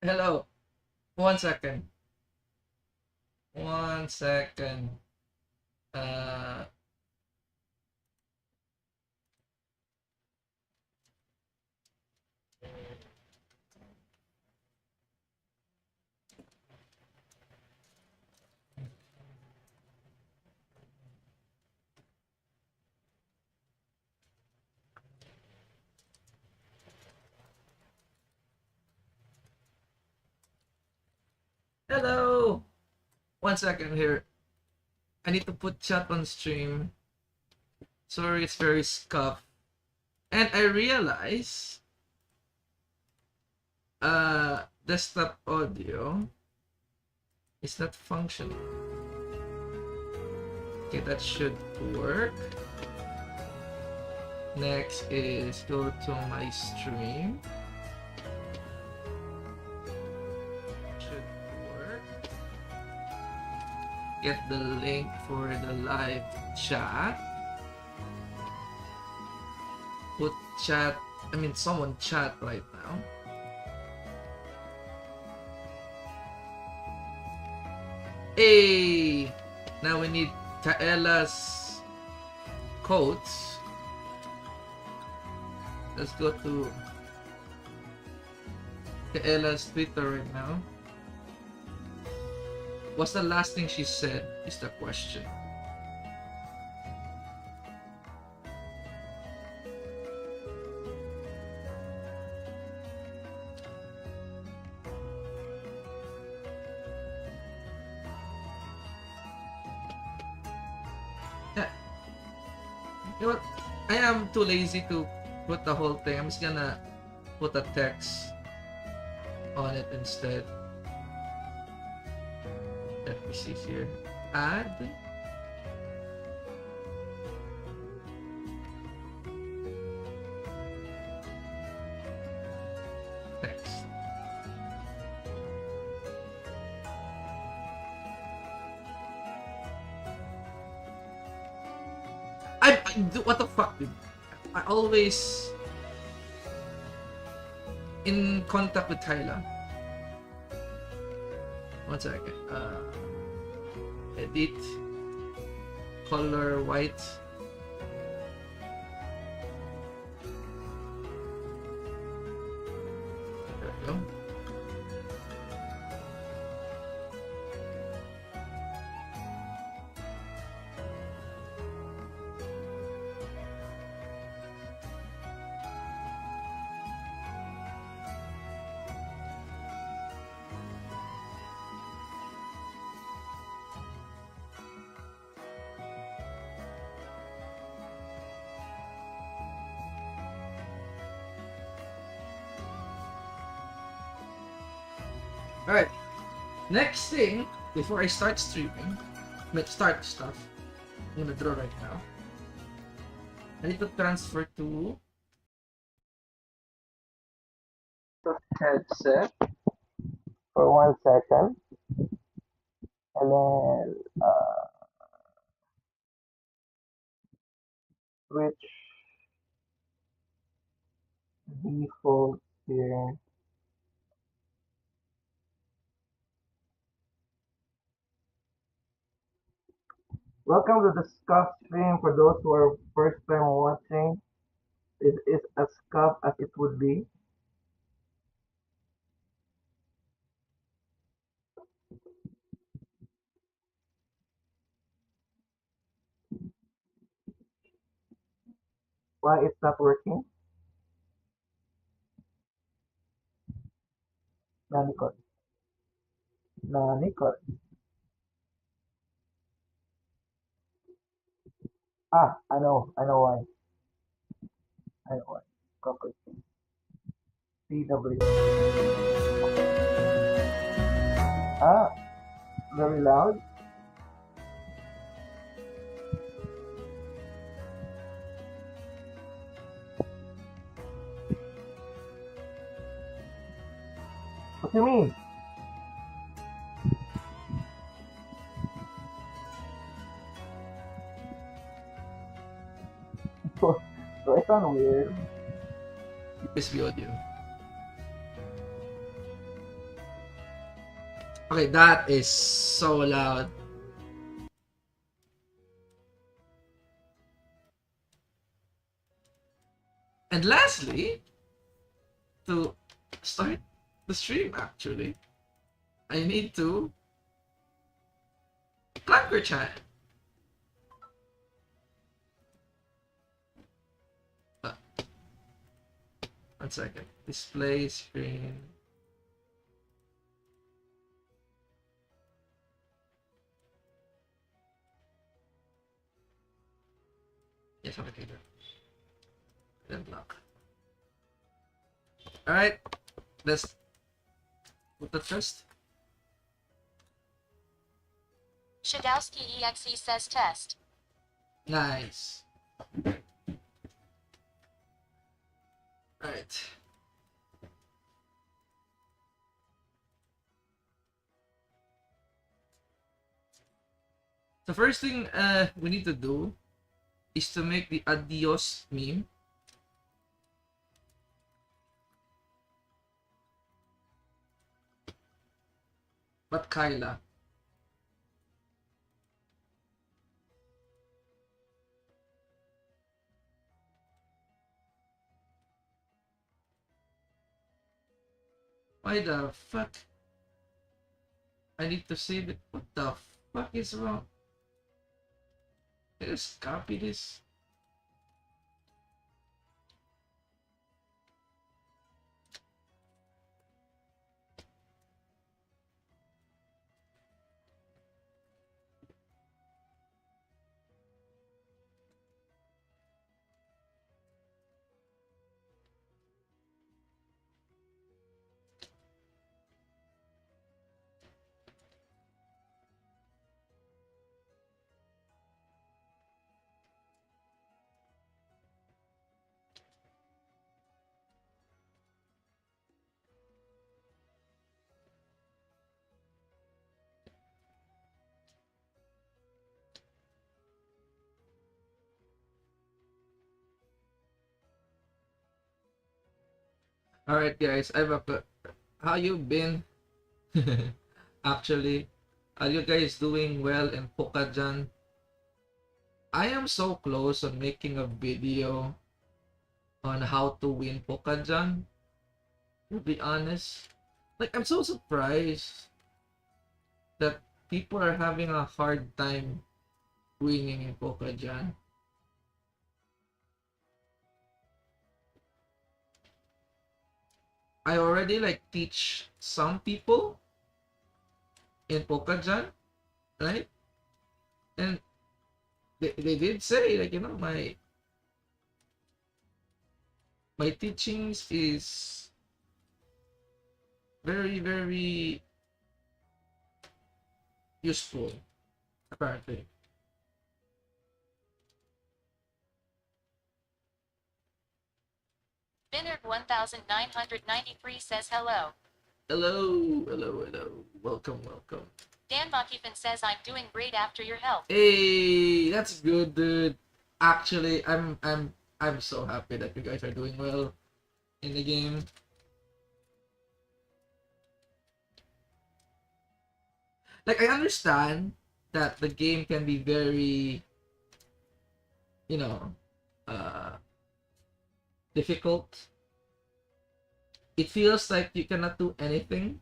Hello. 1 second. 1 second. Uh, hello. 1 second here. I need to put chat on stream. Sorry, it's very scuffed. And I realize desktop audio is not functioning. Okay, that should work. Next is go to my stream. Should work. Get the link for the live chat. Put chat, someone chat right now. Hey! Now we need Kaela's quotes. Let's go to Kaela's Twitter right now. What's the last thing she said is the question. Yeah. You know what? I am too lazy to put the whole thing. I'm just gonna put a text on it instead. Let me see here. Add. Text. I do, what the fuck, dude? I always in contact with Kaela. 1 second. Edit. Color white. There we go. Alright. Next thing, before I start streaming, start stuff, I'm gonna draw right now. I need to transfer to the headset for 1 second. And then switch default here. Welcome to the scuff stream. For those who are first time watching, this is as scuff as it would be. Why it's not working? Nanikot. Nanikot. I know why. I know why. Cockroach. CW. Very loud. What do you mean? So I sound weird. USB audio. Okay, that is so loud. And lastly, to start the stream actually, I need to Clunker chat. 1 second. Display screen. Yes, I'm okay. Then block. Alright, let's put the first. Shadowski EXE says test. Nice. Alright. The first thing we need to do is to make the adios meme. But Kaela. Why the fuck? I need to save it. What the fuck is wrong? Just copy this. Alright guys, I've how you been? Actually, are you guys doing well in Pokajan? I am so close on making a video on how to win Pokajan. To be honest, like I'm so surprised that people are having a hard time winning in Pokajan. I already like teach some people in Pokajan, right? And they did say like, you know, my teachings is very, very useful, apparently. Binard1993 says hello. Hello, hello, hello. Welcome, welcome. Dan Makifan says I'm doing great after your help. Hey, that's good, dude. Actually, I'm so happy that you guys are doing well in the game. Like I understand that the game can be very, you know, uh difficult. It feels like you cannot do anything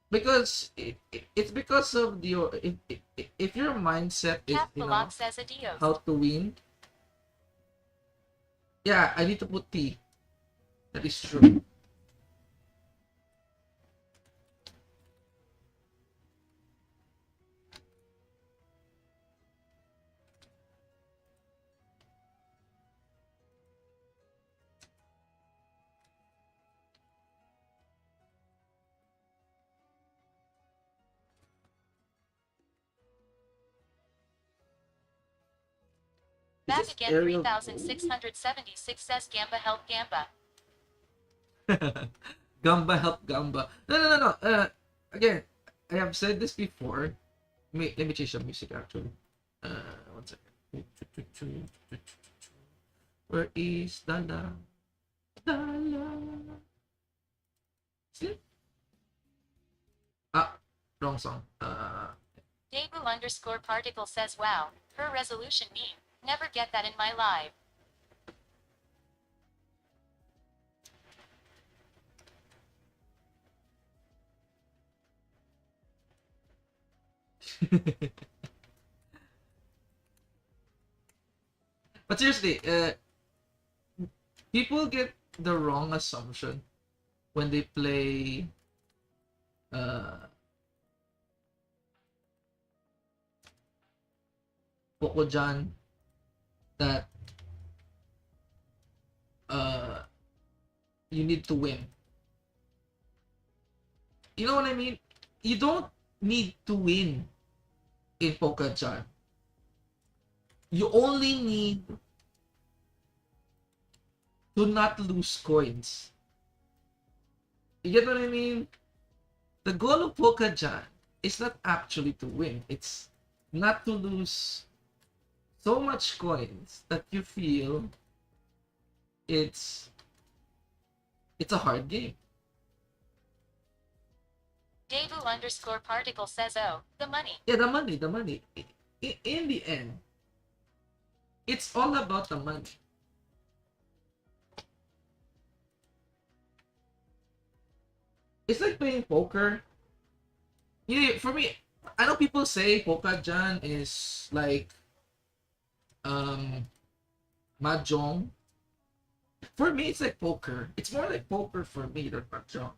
because it's because of your if your mindset is, you know, says adios. how to win. Yeah, I need to put T. That is true. Back again 3676 says Gamba help Gamba. Gamba help Gamba. No. Again, I have said this before. Let me change the music actually. 1 second. Where is Dala? Dala. See? wrong song. Dabu_particle says, wow, her resolution meme. Never get that in my live. But seriously, people get the wrong assumption when they play Pokojan that you need to win. You know what I mean? You don't need to win in Pokojan. You only need to not lose coins. You get what I mean? The goal of Pokojan is not actually to win. It's not to lose so much coins that you feel it's a hard game. Dabu_particle says, oh, the money. Yeah, the money. In the end, it's all about the money. It's like playing poker. For me, I know people say Pokajan is like mahjong. For me, it's like poker. It's more like poker for me than mahjong.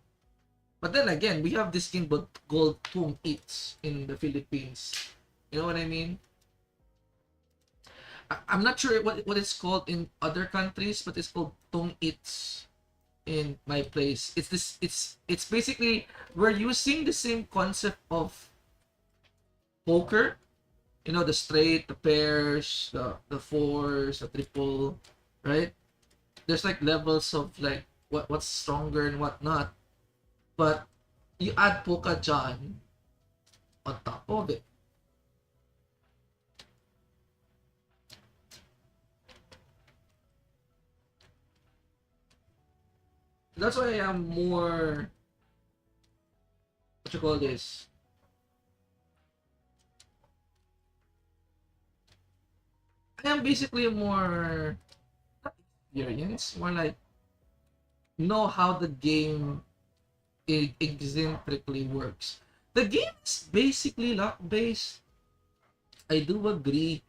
But then again, we have this thing called tung eats in the Philippines. You know what I mean? I'm not sure what it's called in other countries, but it's called tung eats in my place. It's basically we're using the same concept of poker. You know, the straight, the pairs, the fours, the triple, right? There's like levels of like what's stronger and what not. But you add Pokajan on top of it. That's why I'm more, what you call this? I am basically more, not experience, more like know how the game eccentrically works. The game is basically luck based. I do agree.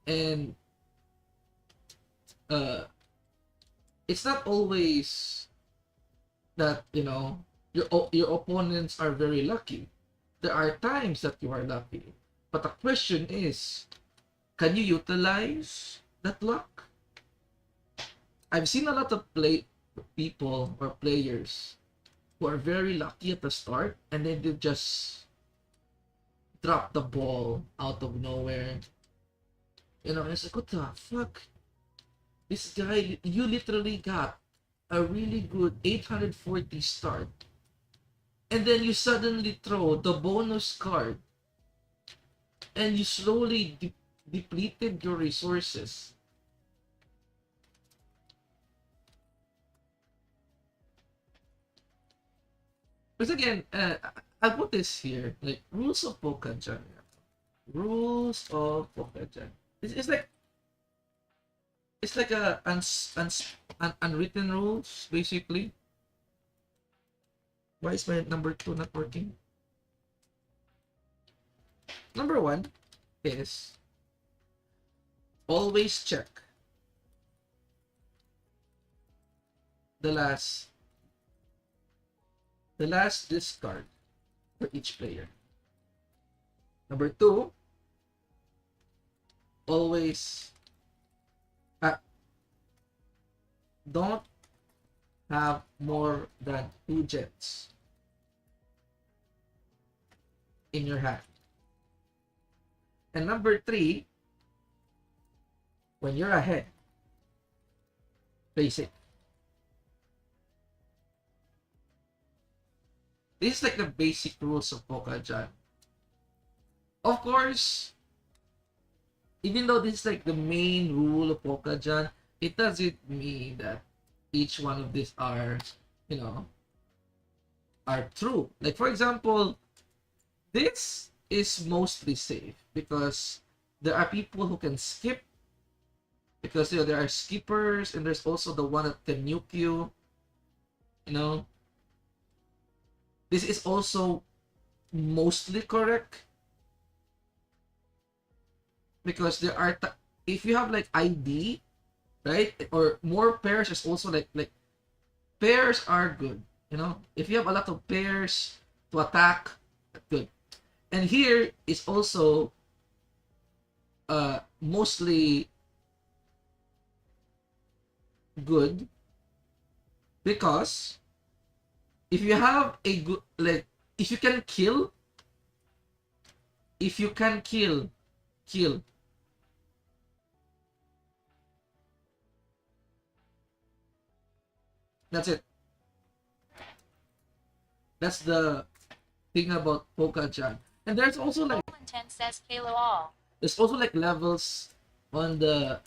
And it's not always that, you know, your opponents are very lucky. There are times that you are lucky. But the question is, can you utilize that luck? I've seen a lot of people or players who are very lucky at the start and then they just drop the ball out of nowhere. You know, it's like, what the fuck? This guy, you literally got a really good 840 start. And then you suddenly throw the bonus card. And you slowly depleted your resources. But again, I'll put this here. Like, rules of Pokajan. Rules of Pokajan. It's like an unwritten rules, basically. Why is my number 2 not working? Number 1 is always check the last discard for each player. Number 2, always don't have more than 2 jets in your hand. And number 3, when you're ahead, play safe. This is like the basic rules of Pokajan. Of course, even though this is like the main rule of Pokajan, it doesn't mean that each one of these are, you know, are true. Like for example, this is mostly safe because there are people who can skip, because there are skippers, and there's also the one that can nuke you. This is also mostly correct because there are if you have like ID, right, or more pairs, is also like pairs are good. If you have a lot of pairs to attack, good. And here is also mostly good because if you have a good, like, if you can kill, kill. That's it. That's the thing about Poka-chan. And there's also like Colin 10 says Halo all. there's also like levels on the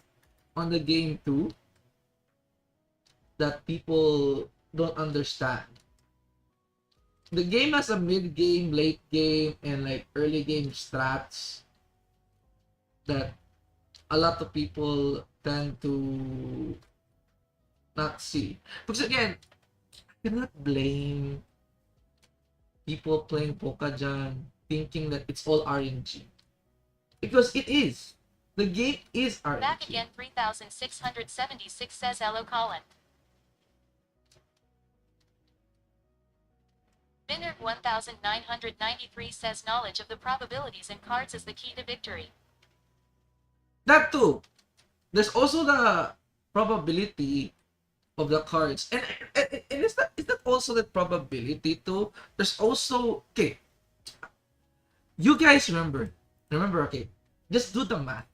game too that people don't understand. The game has a mid game, late game, and like early game strats that a lot of people tend to not see. Because again, I cannot blame people playing Pokajan thinking that it's all RNG. Because it is. The game is RNG. Back again 3676 says hello Colin. Binard 1993 says knowledge of the probabilities in cards is the key to victory. That too. There's also the probability of the cards. And is that also the probability too? There's also, okay, you guys remember, okay, just do the math.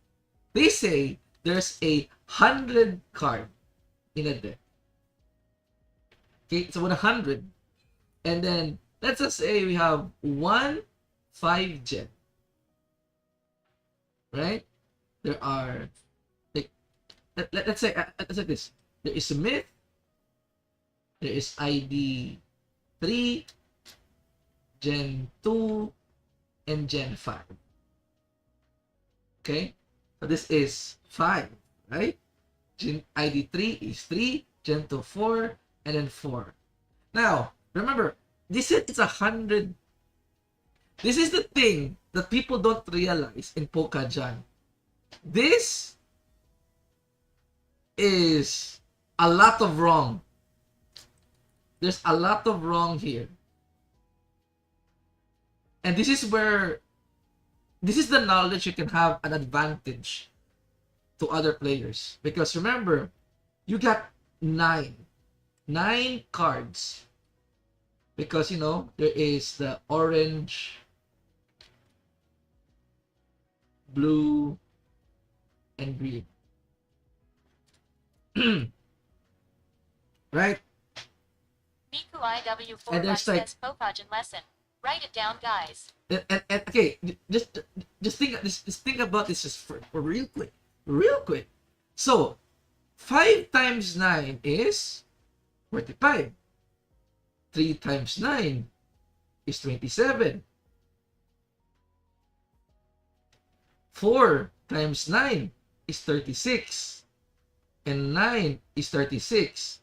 They say there's 100 card in a deck. Okay, so 100. And then let's just say we have 1 5 gen. Right? There are like let's say this. There is Myth, there is ID 3, Gen 2, and Gen 5. Okay? So this is 5, right? ID 3 is 3, Gen 2 4, and then 4. Now, remember, this is it's 100. This is the thing that people don't realize in Pokajan. This is a lot of wrong. There's a lot of wrong here. And this is the knowledge you can have an advantage to other players. Because remember, you got 9 cards. Because, there is the orange, blue, and green. Right? Miku IW4 And there's like, says Pokajan lesson. Write it down, guys. and okay, just think about this just for real quick. So 5 times 9 is 45. 3 times 9 is 27. 4 times 9 is 36. And 9 is 36.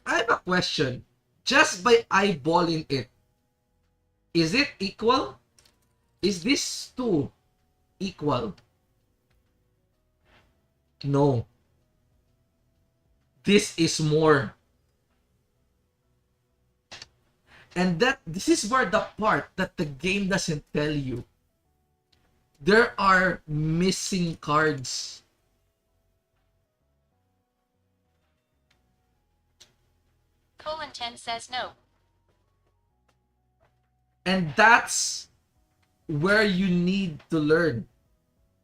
I have a question. Just by eyeballing it, is it equal? Is this 2 equal? No. This is more. And this is where the part that the game doesn't tell you. There are missing cards. Colin 10 says no. And that's where you need to learn.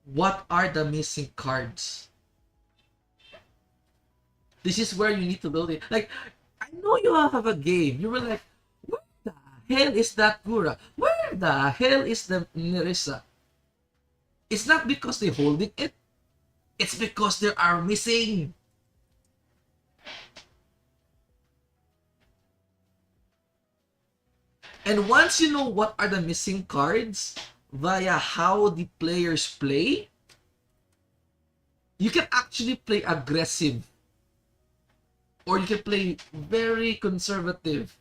What are the missing cards? This is where you need to build it. Like, I know you all have a game. You were like, where the hell is that Gura? Where the hell is the Nerissa? It's not because they're holding it. It's because they are missing. And once you know what are the missing cards via how the players play, you can actually play aggressive or you can play very conservative.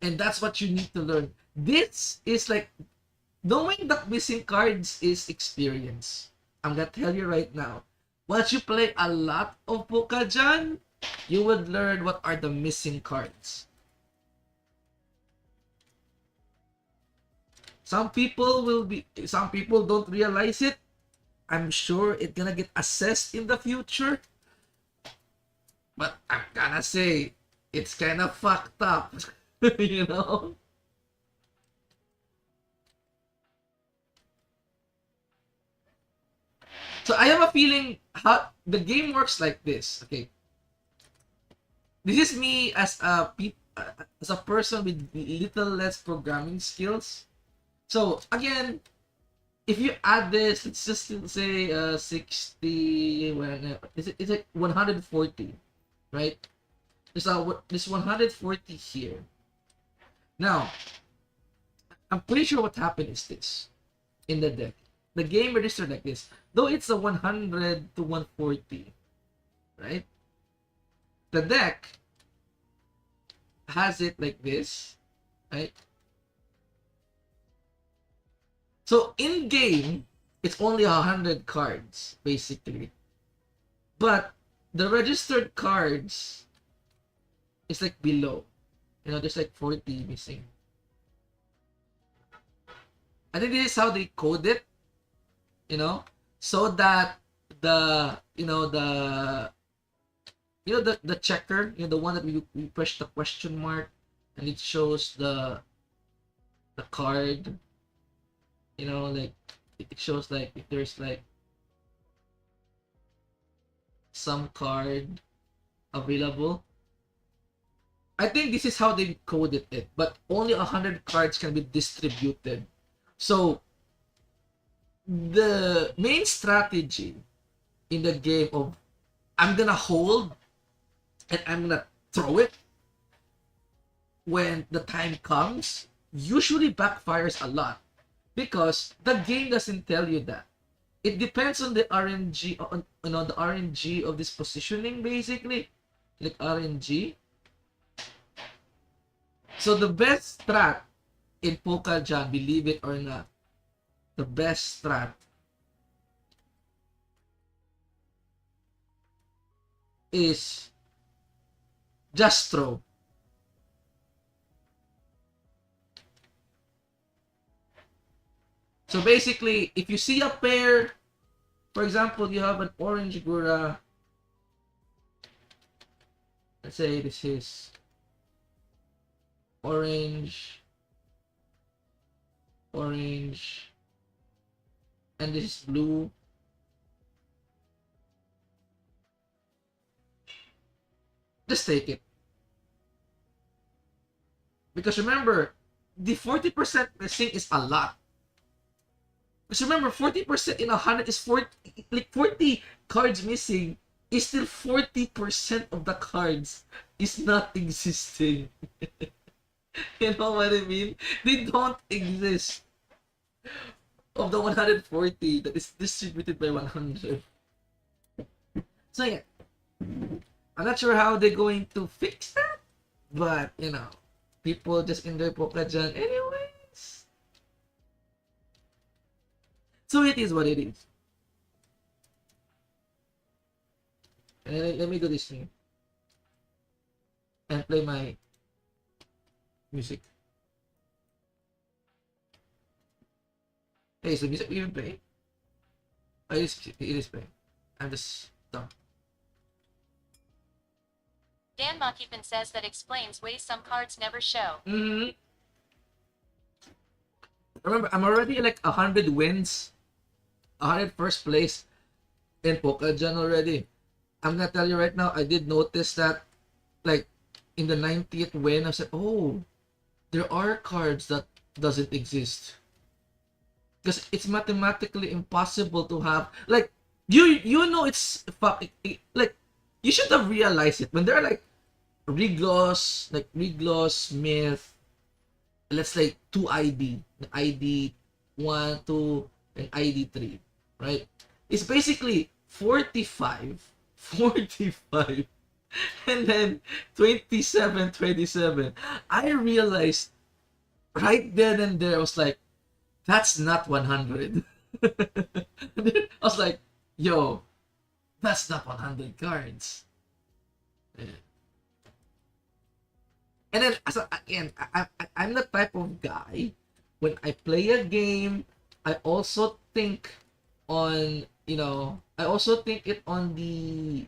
And that's what you need to learn. This is like, knowing the missing cards is experience. I'm gonna tell you right now. Once you play a lot of Pokajan, you would learn what are the missing cards. Some people don't realize it. I'm sure it's gonna get assessed in the future. But I'm gonna say, it's kind of fucked up. You know? So I have a feeling how the game works like this. Okay. This is me as a person with little less programming skills. So again, if you add this, let's just say 60, it's like 140, right? There's 140 here. Now, I'm pretty sure what happened is this in the deck. The game registered like this, though it's a 100 to 140, right? The deck has it like this, right? So in game, it's only 100 cards basically, but the registered cards is like below. You know, there's like 40 missing. I think this is how they code it, you know, so that the the checker, the one that we push the question mark and it shows the card, like it shows like if there's like some card available. I think this is how they coded it, but only 100 cards can be distributed. So the main strategy in the game of I'm gonna hold and I'm gonna throw it when the time comes usually backfires a lot because the game doesn't tell you that. It depends on the RNG, on the RNG of this positioning basically, like RNG. So the best strat in Pokajan, believe it or not, the best strat is just throw. So basically, if you see a pair, for example, you have an orange Gura. Let's say this is orange, and this is blue. Just take it. Because remember, the 40% missing is a lot. Because remember, 40% in 100 is 40, like 40 cards missing is still 40% of the cards is not existing. You know what I mean? They don't exist. Of the 140 that is distributed by 100. So yeah, I'm not sure how they're going to fix that, but people just enjoy Pokajan anyways. So it is what it is. And let me do this thing and play my music. Hey, is the music even playing? Oh, it is playing. I'm just dumb. Dan Makipin says that explains ways some cards never show. Remember, I'm already like 100 wins, 100 first place in Pokajan already. I'm gonna tell you right now, I did notice that like in the 90th win, I said, oh, there are cards that doesn't exist. Because it's mathematically impossible to have, like, it's like, you should have realized it when there are like Riglos, Myth, let's say 2 ID, ID 1, 2, and ID 3, right? It's basically 45, 45, and then 27, 27. I realized right then and there, I was like, that's not 100. I was like, yo, that's not 100 cards. Yeah. And then, so again, I'm the type of guy, when I play a game, I also think on, I also think it on the,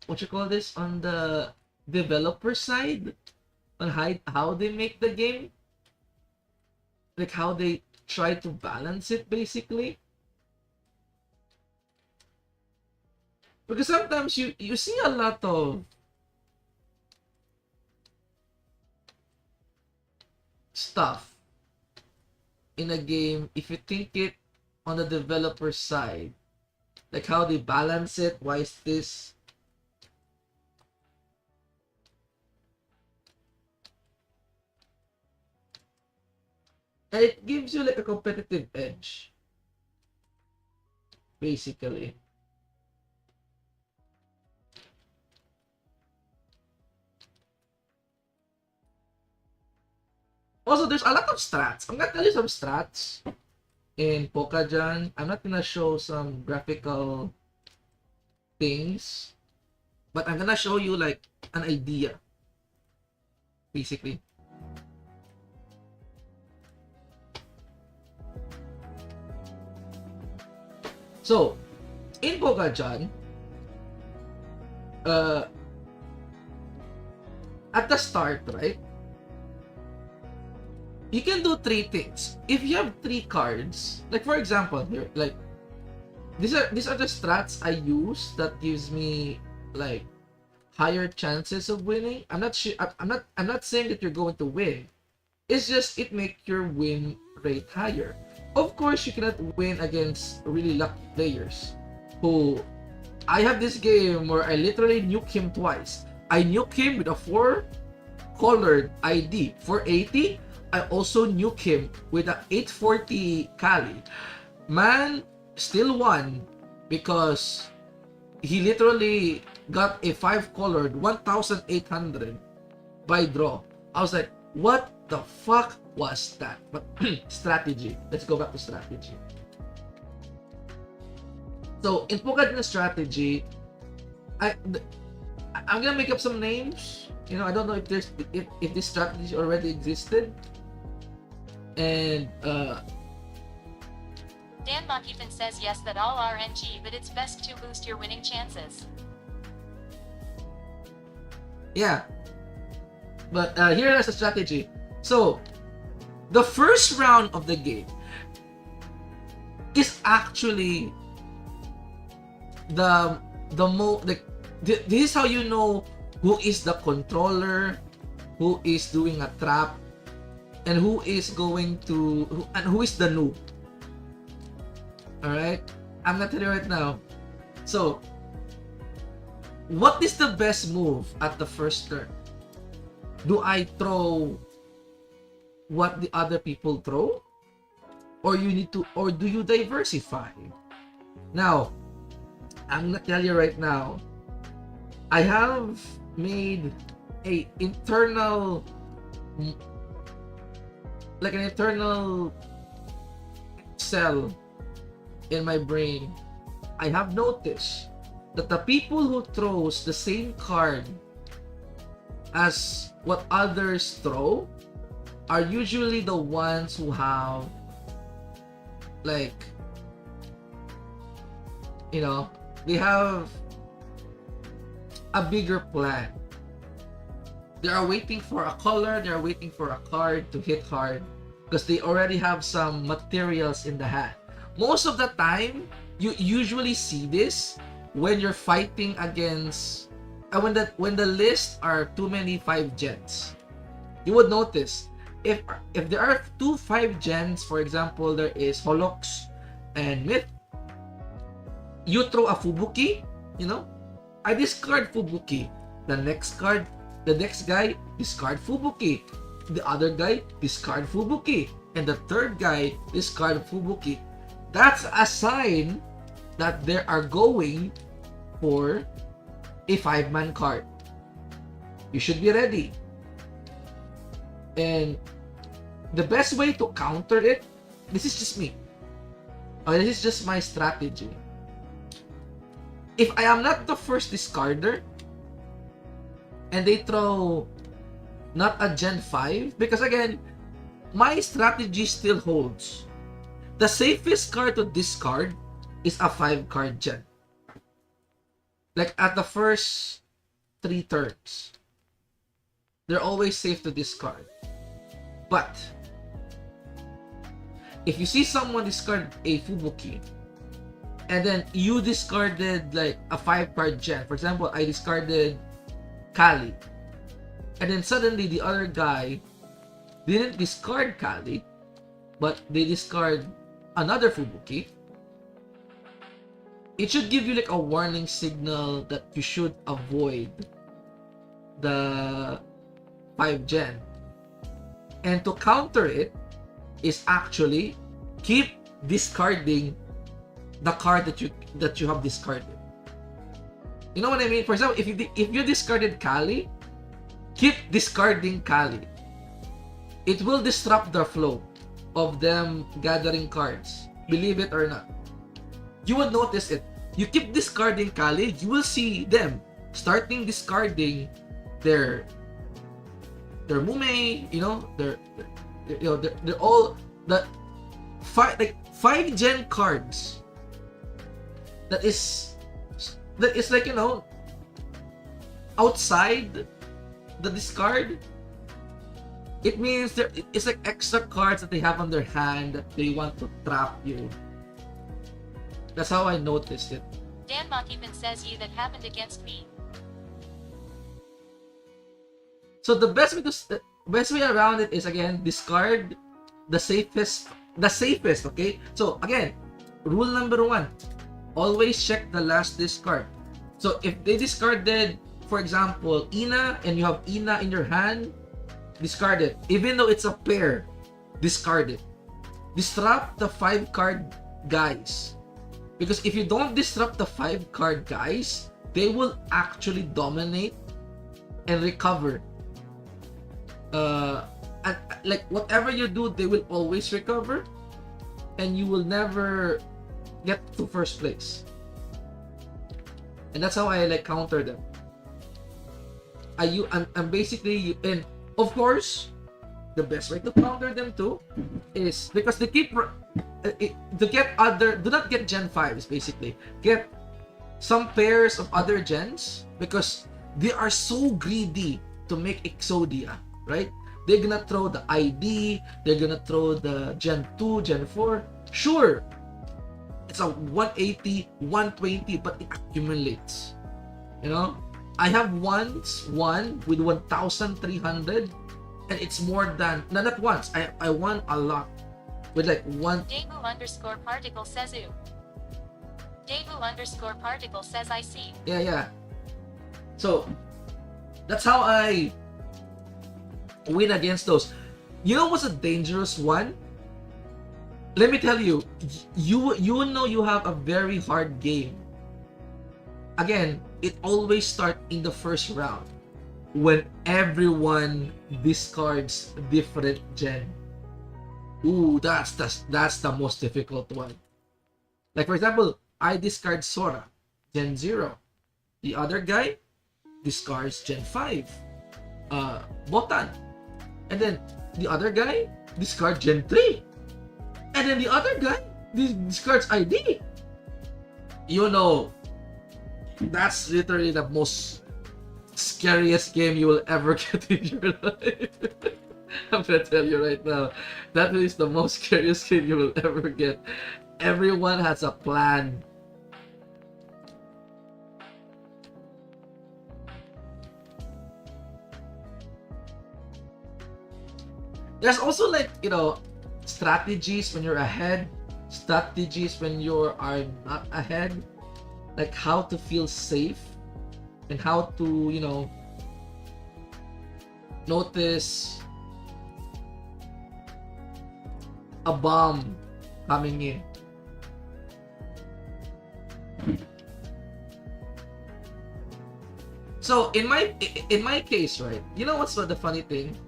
what you call this, on the developer side, on how they make the game, like how they try to balance it, basically. Because sometimes you see a lot of stuff in a game, if you think it on the developer side, like how they balance it, why is this, and it gives you like a competitive edge, basically. Also, there's a lot of strats. I'm gonna tell you some strats in Pokajan. I'm not gonna show some graphical things, but I'm gonna show you like an idea, basically. So, in Pokajan, at the start, right? You can do 3 things. If you have 3 cards, like for example, here, like these are the strats I use that gives me like higher chances of winning. I'm not sure. I'm not saying that you're going to win. It's just it makes your win rate higher. Of course, you cannot win against really lucky players. Who, I have this game where I literally nuke him twice. I nuke him with a 4 colored ID 480. I also nuke him with a 840 Kali. Man still won because he literally got a 5 colored 1800 by draw. I was like, what the fuck was that? But strategy. Let's go back to strategy. So in Pokajin strategy, I'm gonna make up some names. I don't know if if this strategy already existed. And Dan Montefian says yes, that all RNG, but it's best to boost your winning chances. yeah, but here's a strategy. So the first round of the game is actually this is how you know who is the controller, who is doing a trap, and who is who is the noob. Alright? I'm gonna tell you right now. So, what is the best move at the first turn? Do I throw what the other people throw? Or do you diversify? Now, I'm gonna tell you right now, I have made an internal cell in my brain. I have noticed that the people who throws the same card as what others throw are usually the ones who have like, they have a bigger plan. They are waiting for a color, they are waiting for a card to hit hard because they already have some materials in the hand. Most of the time, you usually see this when you're fighting against when the list are too many 5 gens. You would notice if there are 2 5 gens, for example, there is Holox and Myth. You throw a Fubuki, I discard Fubuki. The next guy, discard Fubuki. The other guy, discard Fubuki. And the third guy, discard Fubuki. That's a sign that they are going for a 5-man card. You should be ready. And the best way to counter it, this is just me. This is just my strategy. If I am not the first discarder, and they throw not a Gen 5, because again, my strategy still holds. The safest card to discard is a 5-card Gen. Like at the first 3 turns, they're always safe to discard. But if you see someone discard a Fubuki, and then you discarded like a 5-card Gen, for example, I discarded Kali, and then suddenly the other guy didn't discard Kali, but they discard another Fubuki, it should give you like a warning signal that you should avoid the 5 Gen. And to counter it is actually keep discarding the card that you have discarded. You know what I mean? For example, if you discarded Kali, keep discarding Kali. It will disrupt the flow of them gathering cards. Believe it or not. You would notice it. You keep discarding Kali, you will see them starting discarding their Mume, they're all the 5 Gen cards that is like, outside the discard. It means it's like extra cards that they have on their hand that they want to trap you. That's how I noticed it. Dan Mockeven says you that happened against me. So the best way around it is, again, discard the safest, okay? So again, rule number 1, always check the last discard. So if they discarded, for example, Ina, and you have Ina in your hand, discard it. Even though it's a pair, discard it. Disrupt the 5-card guys. Because if you don't disrupt the 5-card guys, they will actually dominate and recover. And like whatever you do, they will always recover, and you will never get to first place. And that's how I like counter them. I'm basically, and of course, the best way to counter them too is because they keep to get other. Do not get Gen 5s. Basically, get some pairs of other gens because they are so greedy to make Exodia. Right? They're gonna throw the ID, they're gonna throw the Gen 2, Gen 4. Sure, it's a 180, 120, but it accumulates. I have one with 1,300, and it's more than, not once, I won a lot with like one. Daegu_particle says you. Daegu_particle says I see. Yeah. So that's how I win against those. You know what's a dangerous one? Let me tell you, you know you have a very hard game. Again, it always starts in the first round when everyone discards different gen. Ooh, that's the most difficult one. Like for example, I discard Sora, Gen 0. The other guy discards Gen 5, Botan. And then the other guy discards Gen 3. And then the other guy discards ID. That's literally the most scariest game you will ever get in your life. I'm gonna tell you right now, that is the most scariest game you will ever get. Everyone has a plan. There's also like, strategies when you're ahead, strategies when you are not ahead, like how to feel safe and how to, notice a bomb coming in. So in my case, right? You know what's the funny thing?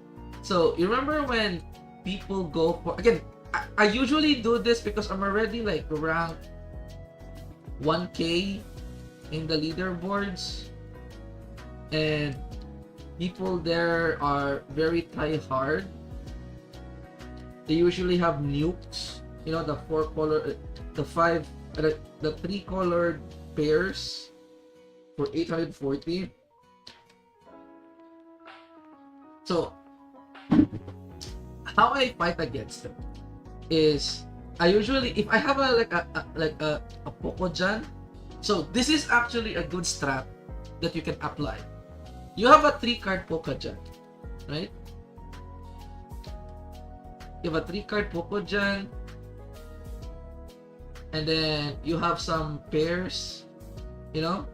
So you remember when people go for, again, I usually do this because I'm already like around 1K in the leaderboards, and people there are very try hard. They usually have nukes, you know, the 4-color, the 3-colored pairs for 840. So how I fight against them is, I usually, if I have a Pokojan, so this is actually a good strat that you can apply. You have a 3-card Pokojan, right? You have a 3-card Pokojan, and then you have some pairs, you know?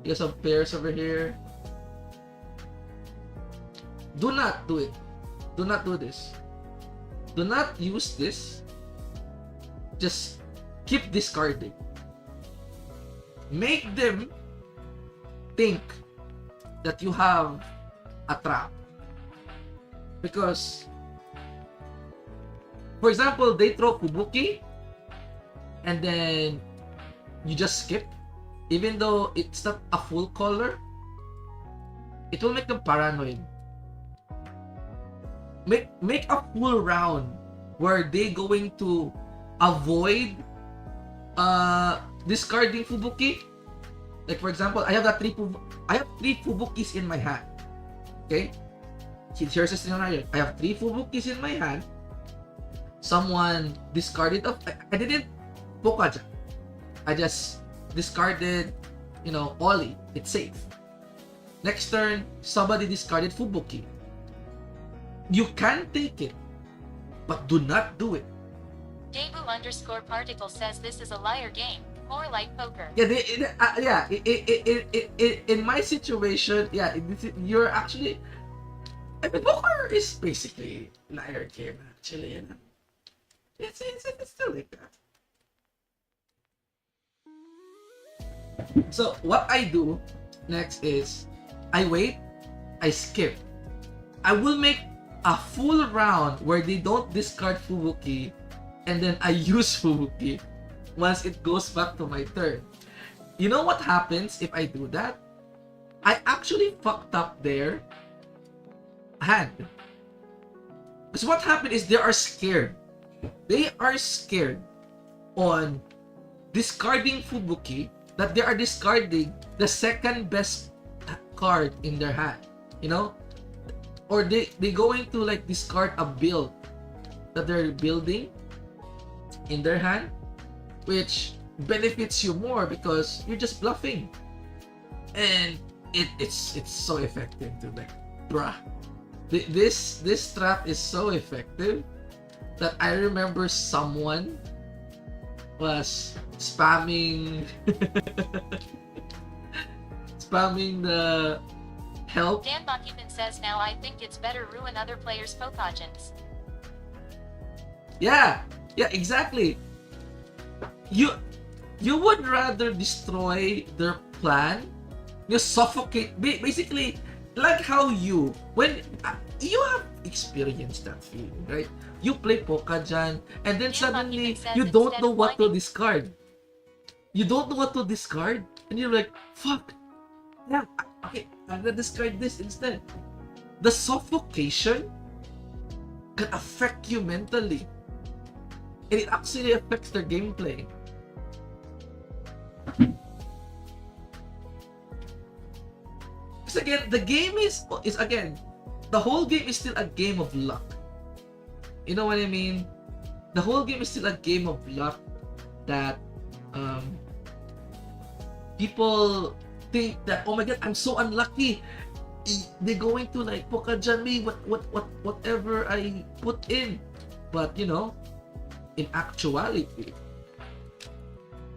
You have some pairs over here. Do not do it. Do not do this. Do not use this. Just keep discarding. Make them think that you have a trap. Because, for example, they throw Fubuki, and then you just skip, even though it's not a full color, it will make them paranoid. Make a full round where they going to avoid discarding Fubuki. Like for example, I have 3 Fubukis in my hand. Okay? Here's the scenario. I have 3 Fubukis in my hand. Someone discarded I didn't Pokaja. I just discarded, you know, Oli. It's safe. Next turn, somebody discarded Fubuki. You can take it, but do not do it. Debu_particle says this is a liar game, more like poker. Yeah, in my situation, yeah, you're actually, I mean, poker is basically liar game, actually, you know? It's still like that. So what I do next is, I wait, I skip. I will make a full round where they don't discard Fubuki, and then I use Fubuki once it goes back to my turn. You know what happens if I do that? I actually fucked up their hand. Because what happened is they are scared. They are scared on discarding Fubuki, that they are discarding the second best card in their hand. You know? Or they going to like discard a build that they're building in their hand, which benefits you more because you're just bluffing, and it's so effective to like, bruh. This strat is so effective that I remember someone was spamming the help. Dan Bakupin says now I think it's better ruin other players' Pokajans. Yeah, exactly. You would rather destroy their plan, you suffocate, basically, like how when you have experienced that feeling, right? You play Pokajan, and then suddenly you don't know what to discard. You don't know what to discard, and you're like, fuck. Yeah, okay, I'm gonna discard this instead. The suffocation can affect you mentally, and it actually affects their gameplay. Because again, the game is again, the whole game is still a game of luck. You know what I mean? The whole game is still a game of luck that people think that, oh my god, I'm so unlucky. They're going to like Pokajan me whatever I put in. But you know, in actuality,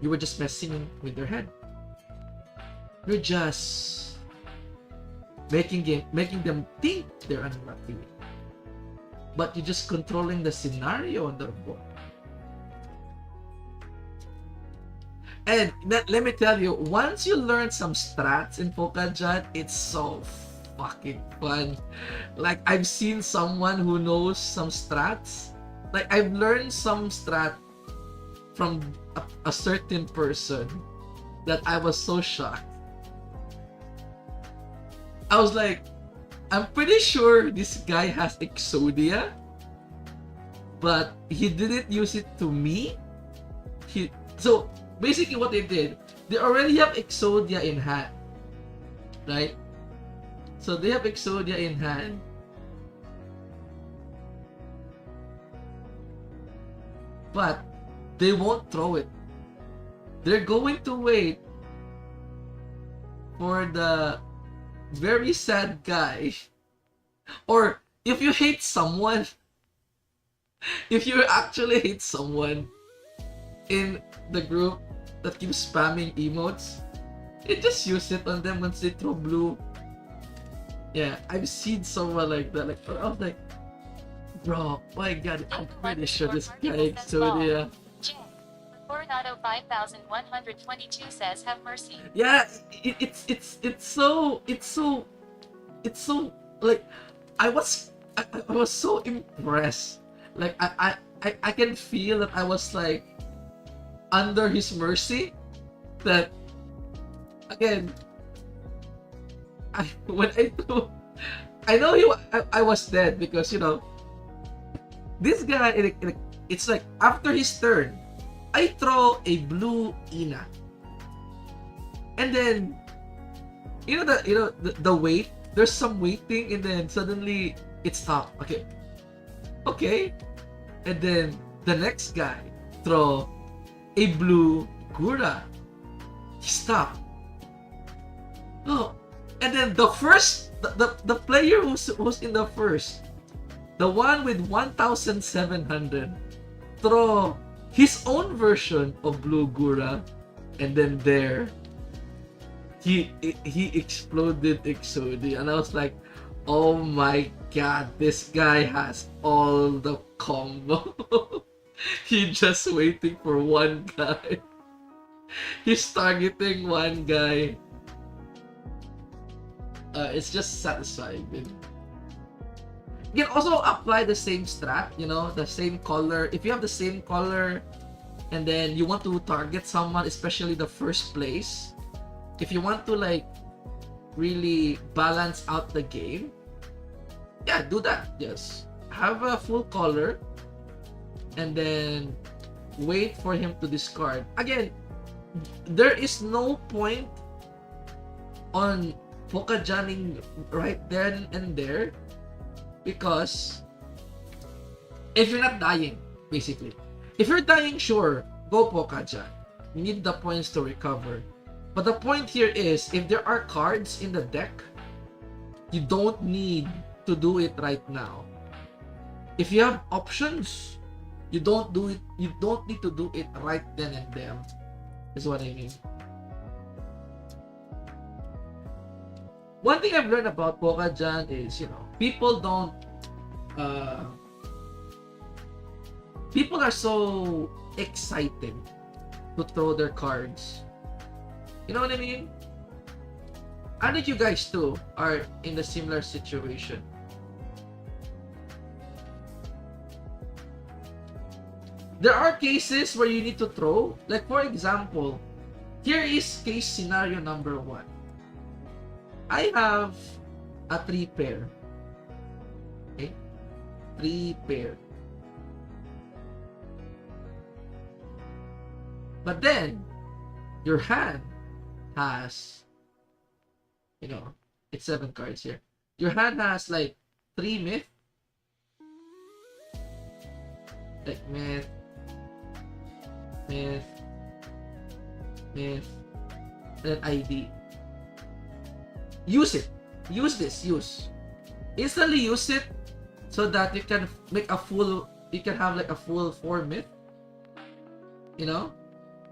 you were just messing with their head. You're just making them think they're unlucky. But you're just controlling the scenario on the board. And let me tell you, once you learn some strats in Pokajan, it's so fucking fun. Like, I've seen someone who knows some strats. Like, I've learned some strat from a certain person that I was so shocked. I was like, I'm pretty sure this guy has Exodia, but he didn't use it to me. So basically what they did, they already have Exodia in hand, right? So they have Exodia in hand. But they won't throw it. They're going to wait for the very sad guy. Or if you hate someone, if you actually hate someone in the group that keeps spamming emotes, you just use it on them once they throw blue. Yeah, I've seen someone like that. Like, I was like, bro, my god, I'm pretty sure this guy Exodia. Coronado 5122 says, have mercy. Yeah, it's so like, I was so impressed. Like, I can feel that I was like under his mercy. That again, I know I was dead because, you know, this guy, it's like after his turn, I throw a blue Ina, and then the wait. There's some waiting, and then suddenly it stopped. Okay, and then the next guy throw a blue Gura. He stopped. Oh, and then the player who's in the first, the one with 1,700, throw his own version of blue Gura, and then there he exploded Exodia, and I was like, oh my god, this guy has all the combo. He just waiting for one guy. He's targeting one guy. It's just satisfying, man. You can also apply the same strat, you know, the same color. If you have the same color and then you want to target someone, especially the first place, if you want to like really balance out the game, yeah, do that. Yes, have a full color and then wait for him to discard. Again, there is no point on Pokajaning right then and there, because if you're not dying, basically. If you're dying, sure, go Pokajan. You need the points to recover. But the point here is, if there are cards in the deck, you don't need to do it right now. If you have options, you don't do it. You don't need to do it right then and there. Is what I mean. One thing I've learned about Pokajan is, you know, people are so excited to throw their cards. You know what I mean? I think you guys too are in a similar situation. There are cases where you need to throw. Like, for example, here is case scenario number 1. I have a 3 pair. Okay? 3 pair. But then, your hand has, you know, it's 7 cards here. Your hand has like 3 myth. Like myth, myth, myth, and then ID. Use it. Use this. Instantly use it so that you can make a full, you can have like a full 4 myth. You know?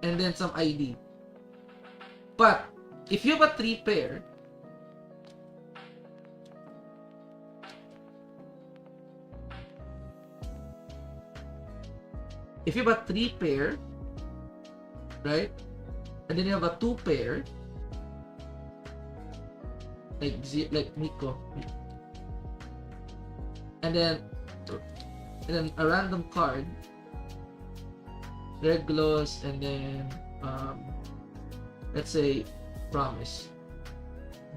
And then some ID. But if you have a 3 pair, if you have a 3 pair, right? And then you have a 2 pair, like Nico. And then a random card, Regulos, and then let's say Promise.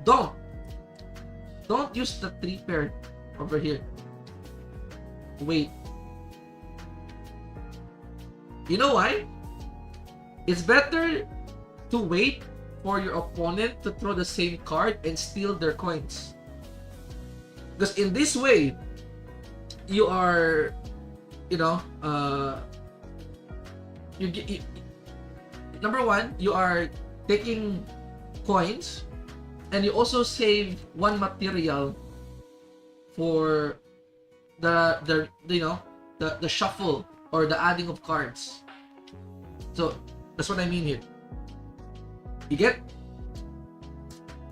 Don't use the 3 pair over here. Wait. You know why? It's better to wait for your opponent to throw the same card and steal their coins. Because in this way, you are, number one, you are taking coins, and you also save 1 material for the shuffle or the adding of cards. So that's what I mean here. You get?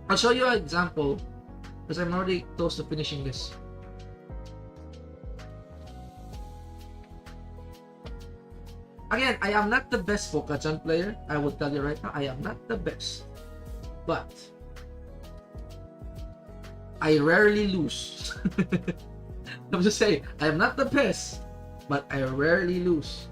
I'll show you an example because I'm already close to finishing this. Again, I am not the best Pokachan player. I will tell you right now, I am not the best. But I rarely lose. I'm just saying, I am not the best, but I rarely lose.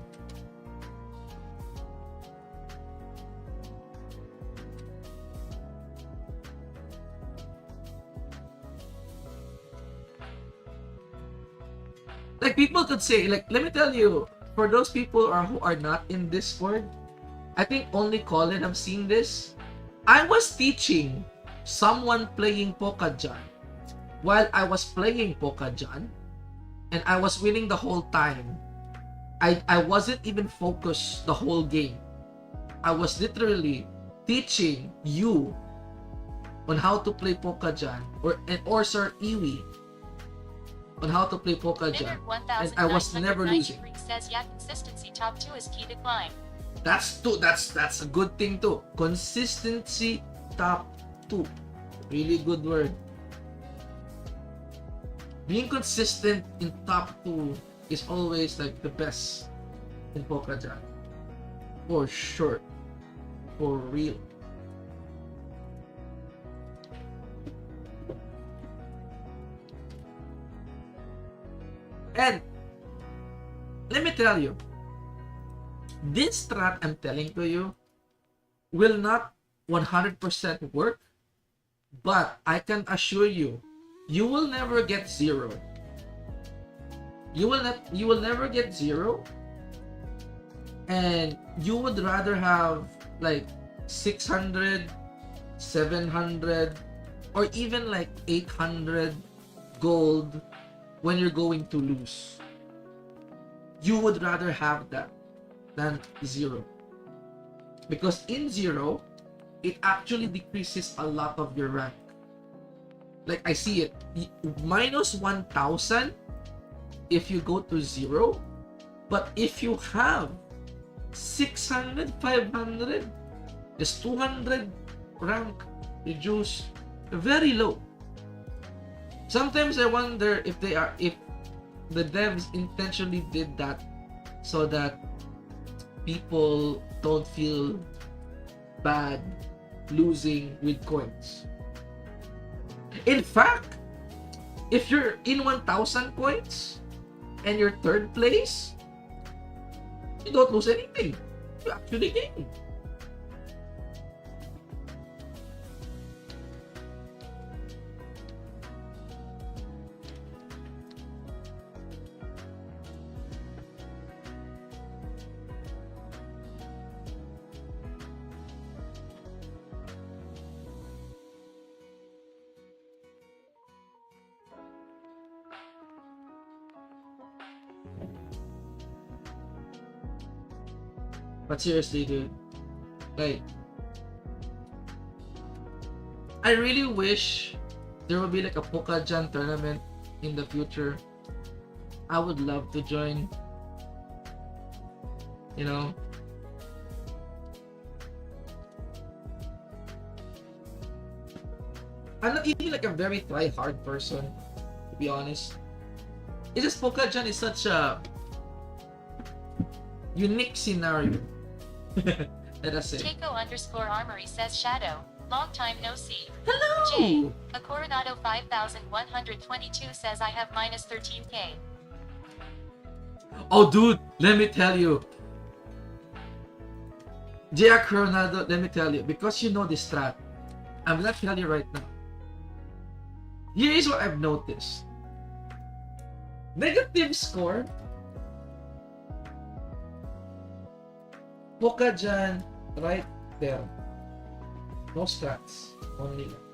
Like, people could say, like, let me tell you, for those people who are not in Discord, I think only Colin have seen this. I was teaching someone playing Pokajan while I was playing Pokajan, and I was winning the whole time. I wasn't even focused the whole game. I was literally teaching you on how to play Pokajan or Sir Iwi on how to play Pokajan, and I was never losing. Says, yeah, consistency top 2 is key to climb. That's a good thing too. Consistency top 2. Really good word. Being consistent in top 2 is always like the best in Pokajan. For sure. For real. And let me tell you, this strat I'm telling to you will not 100% work, but I can assure you, you will never get 0. You will never get 0, and you would rather have like 600, 700, or even like 800 gold when you're going to lose. You would rather have that than 0. Because in 0, it actually decreases a lot of your rank. Like, I see it. Minus 1,000 if you go to 0. But if you have 600, 500, just 200 rank reduced, very low. Sometimes I wonder if the devs intentionally did that so that people don't feel bad losing with coins. In fact, if you're in 1,000 coins and you're 3rd place, you don't lose anything. You actually gain. But seriously, dude, like, I really wish there would be like a Pokajan tournament in the future. I would love to join. You know? I'm not even like a very try-hard person, to be honest. It's just Pokajan is such a unique scenario. Let us say. Chaco_Armory says Shadow. Long time no see. Hello! J. A Coronado 5122 says I have minus 13k. Oh, dude, let me tell you. J.R. Coronado, let me tell you, because you know this strat, I'm gonna tell you right now. Here is what I've noticed. Negative score. Puka dyan, right there. No strats, only lang.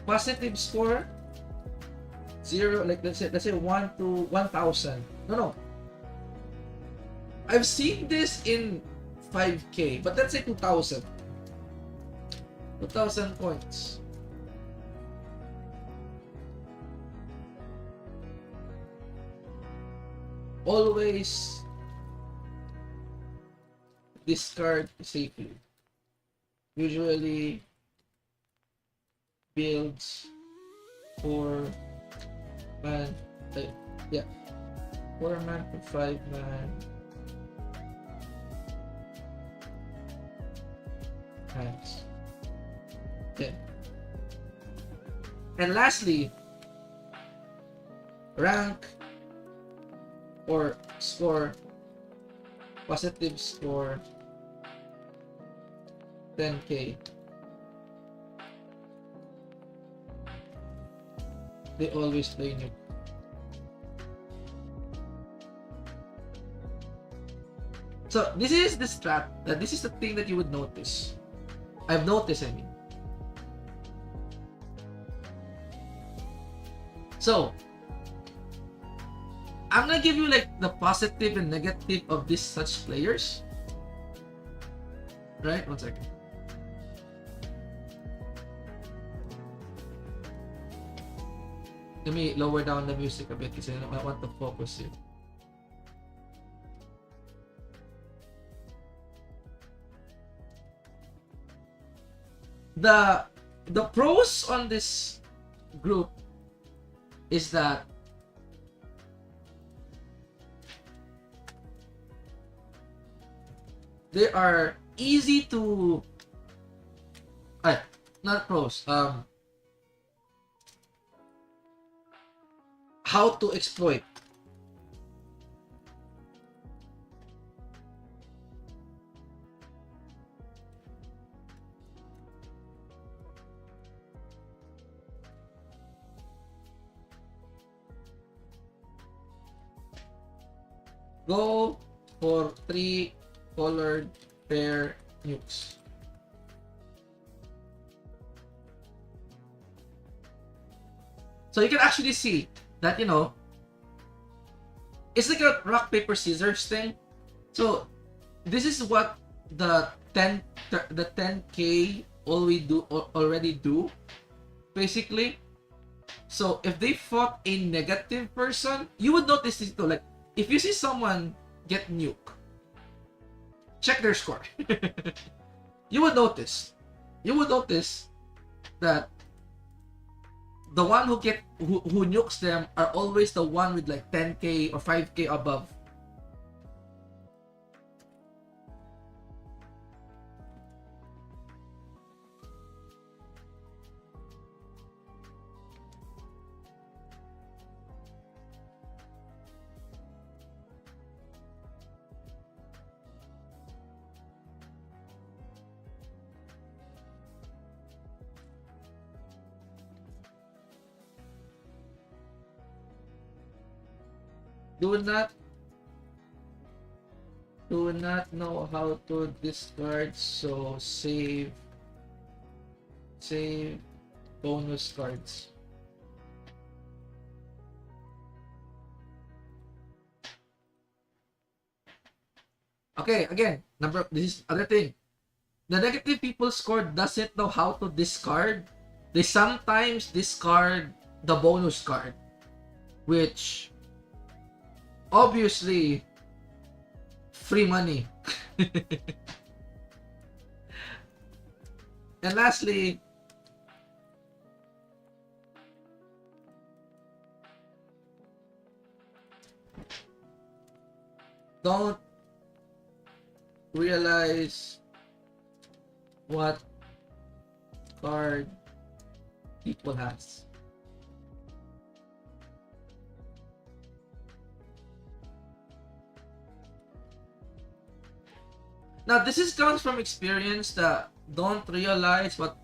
Positive score 0, like let's say 1 to 1000. No. I've seen this in 5k, but let's say 2000. 2000 points. Always discard safely. Usually builds 4 man, 4 man to 5 man hands. Okay. And lastly, rank or score, positive score 10k. They always play new. So this is the strat, that this is the thing that you would notice. I've noticed, I mean. So I'm gonna give you like the positive and negative of these such players. Right? 1 second. Let me lower down the music a bit because I want to focus here. The pros on this group is that they are easy to not pros, how to exploit. Go for 3 colored pair nukes. So you can actually see that, you know, it's like a rock paper scissors thing. So this is what the 10k already do basically. So if they fought a negative person, you would notice this too. Like if you see someone get nuke, check their score. You would notice that the one who nukes them are always the one with like 10k or 5k above. Do not know how to discard, so save bonus cards. Okay, again, this is other thing. The negative people score doesn't know how to discard. They sometimes discard the bonus card, which obviously free money. And lastly, don't realize what card people has. Now, this is comes from experience that don't realize what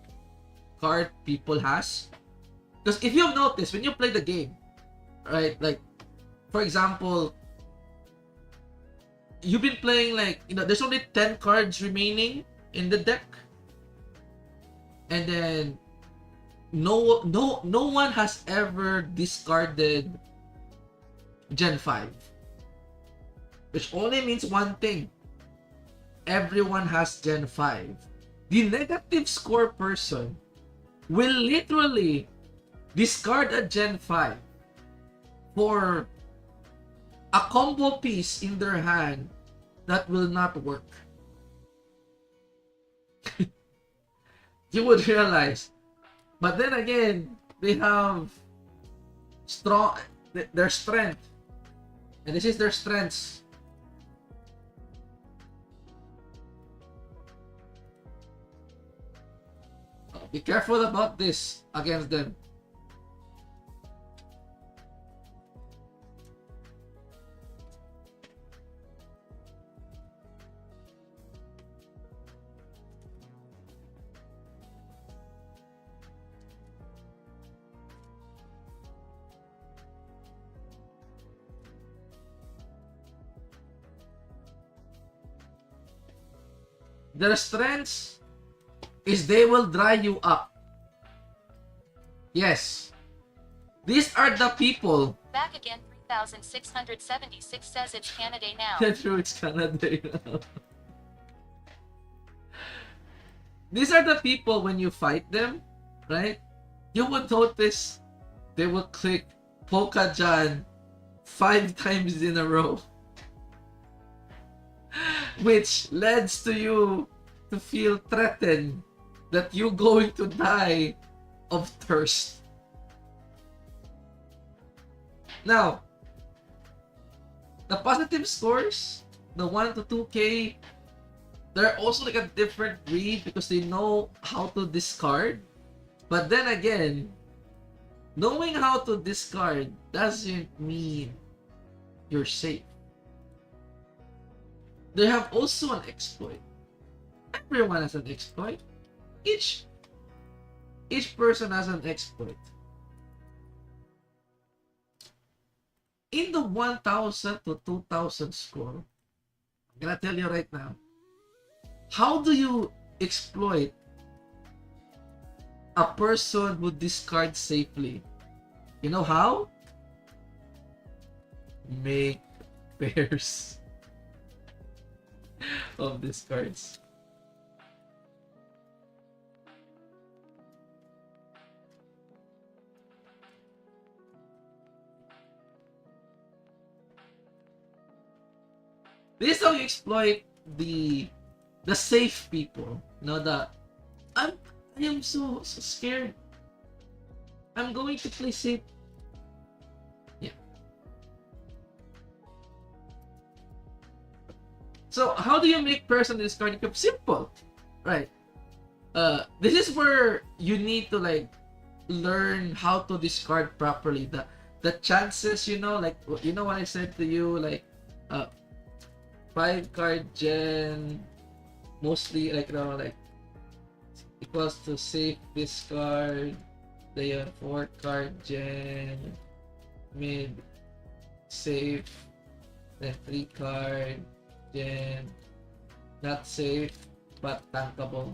card people has. Because if you've noticed, when you play the game, right, like, for example, you've been playing like, there's only 10 cards remaining in the deck. And then, no one has ever discarded Gen 5. Which only means one thing. Everyone has Gen 5. The negative score person will literally discard a Gen 5 for a combo piece in their hand that will not work. You would realize. But then again, they have their strength. And this is their strengths. Be careful about this against them. Their strengths is they will dry you up. Yes. These are the people. Back again, 3676 says it's Canada now. That's true, it's Canada now. These are the people when you fight them, right? You would notice they will click Polka Jan 5 times in a row. Which leads to you to feel threatened that you're going to die of thirst. Now, the positive scores, the 1 to 2K, they're also like a different breed because they know how to discard. But then again, knowing how to discard doesn't mean you're safe. They have also an exploit. Everyone has an exploit. Each person has an exploit. In the 1000 to 2000 score, I'm gonna tell you right now, how do you exploit a person who discards safely? You know how? Make pairs of discards. This is how you exploit the safe people. I am so scared. I'm going to play safe. Yeah. So how do you make person discard cube? Simple, right? This is where you need to like learn how to discard properly. The chances, like what I said to you, like 5 card gen, mostly like like equals to safe discard. They are 4 card gen, mid safe, then 3 card gen, not safe but tankable.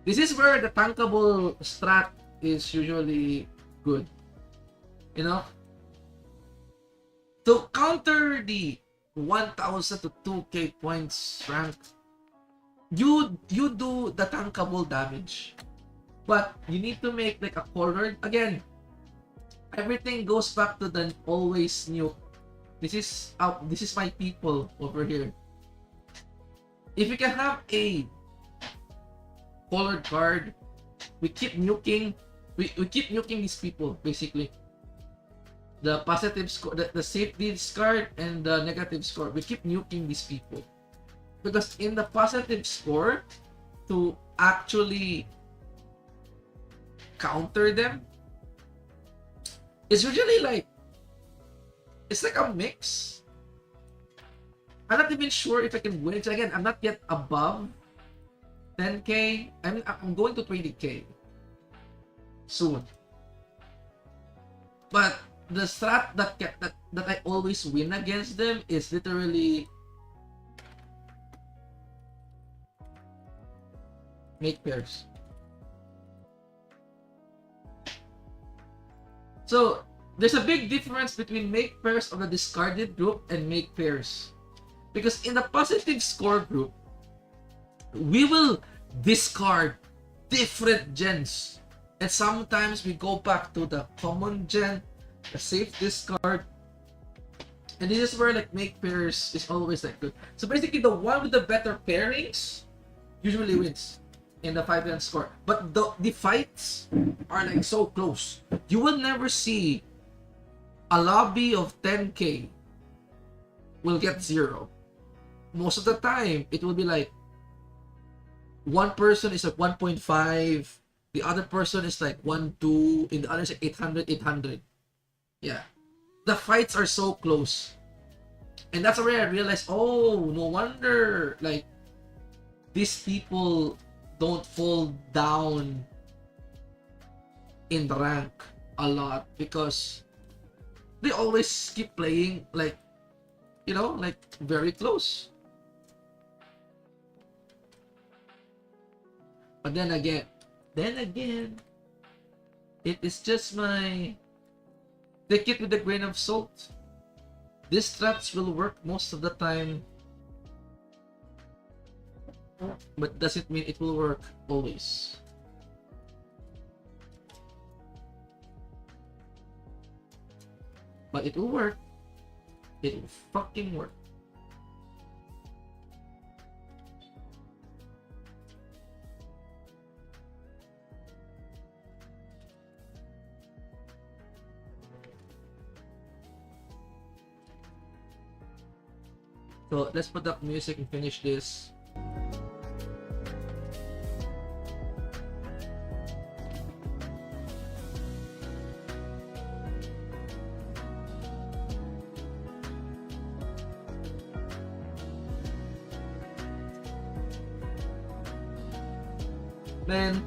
This is where the tankable strat is usually good. To counter the 1000 to 2k points rank, you do the tankable damage, but you need to make like a colored. Again, everything goes back to the always nuke. This is my people over here. If you can have a colored card, we keep nuking. We keep nuking these people, basically. The positive score, the safety card, and the negative score. We keep nuking these people. Because in the positive score, to actually counter them, it's usually like, it's like a mix. I'm not even sure if I can win. So again, I'm not yet above 10k. I'm going to 20k soon. But the strat that I always win against them is literally make pairs. So there's a big difference between make pairs of the discarded group and make pairs. Because in the positive score group, we will discard different gens. And sometimes we go back to the common gen, the safe discard. And this is where like make pairs is always like good. So basically the one with the better pairings usually wins in the 5 gen score. But the fights are like so close. You will never see a lobby of 10k will get 0. Most of the time, it will be like one person is like 1.5, the other person is like 1.2, and the other is like 800. Yeah. The fights are so close. And that's where I realized, oh, no wonder, like, these people don't fall down in the rank a lot because they always keep playing, like, you know, like, very close. But then again, it is just my, take it with a grain of salt. These strats will work most of the time, but doesn't mean it will work always. But it will work. It will fucking work. So let's put up music and finish this. Man,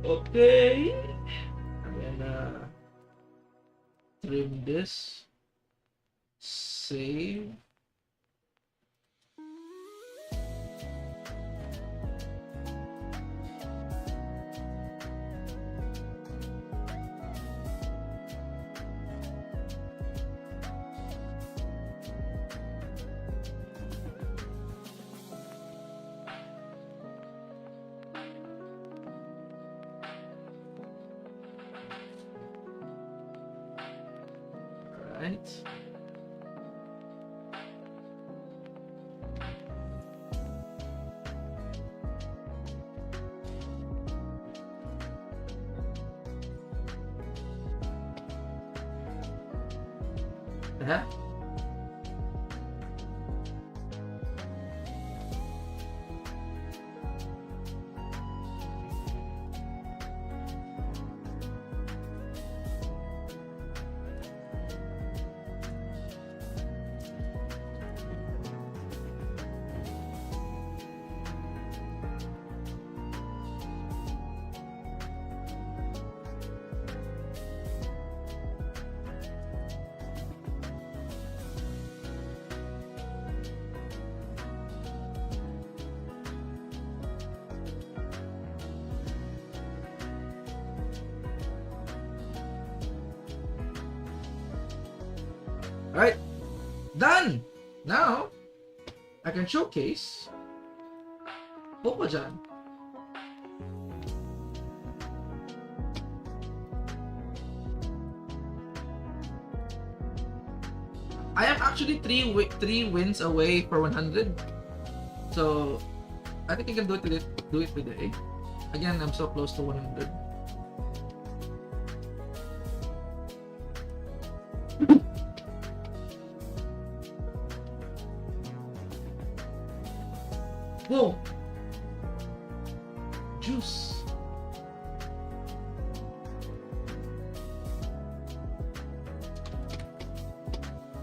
okay. Ayan na. trim this. Save. Right. Yeah. Alright, done! Now, I can showcase Popajan. I am actually three wins away for 100. So, I think I can do it today. Again, I'm so close to 100. Whoa! Juice.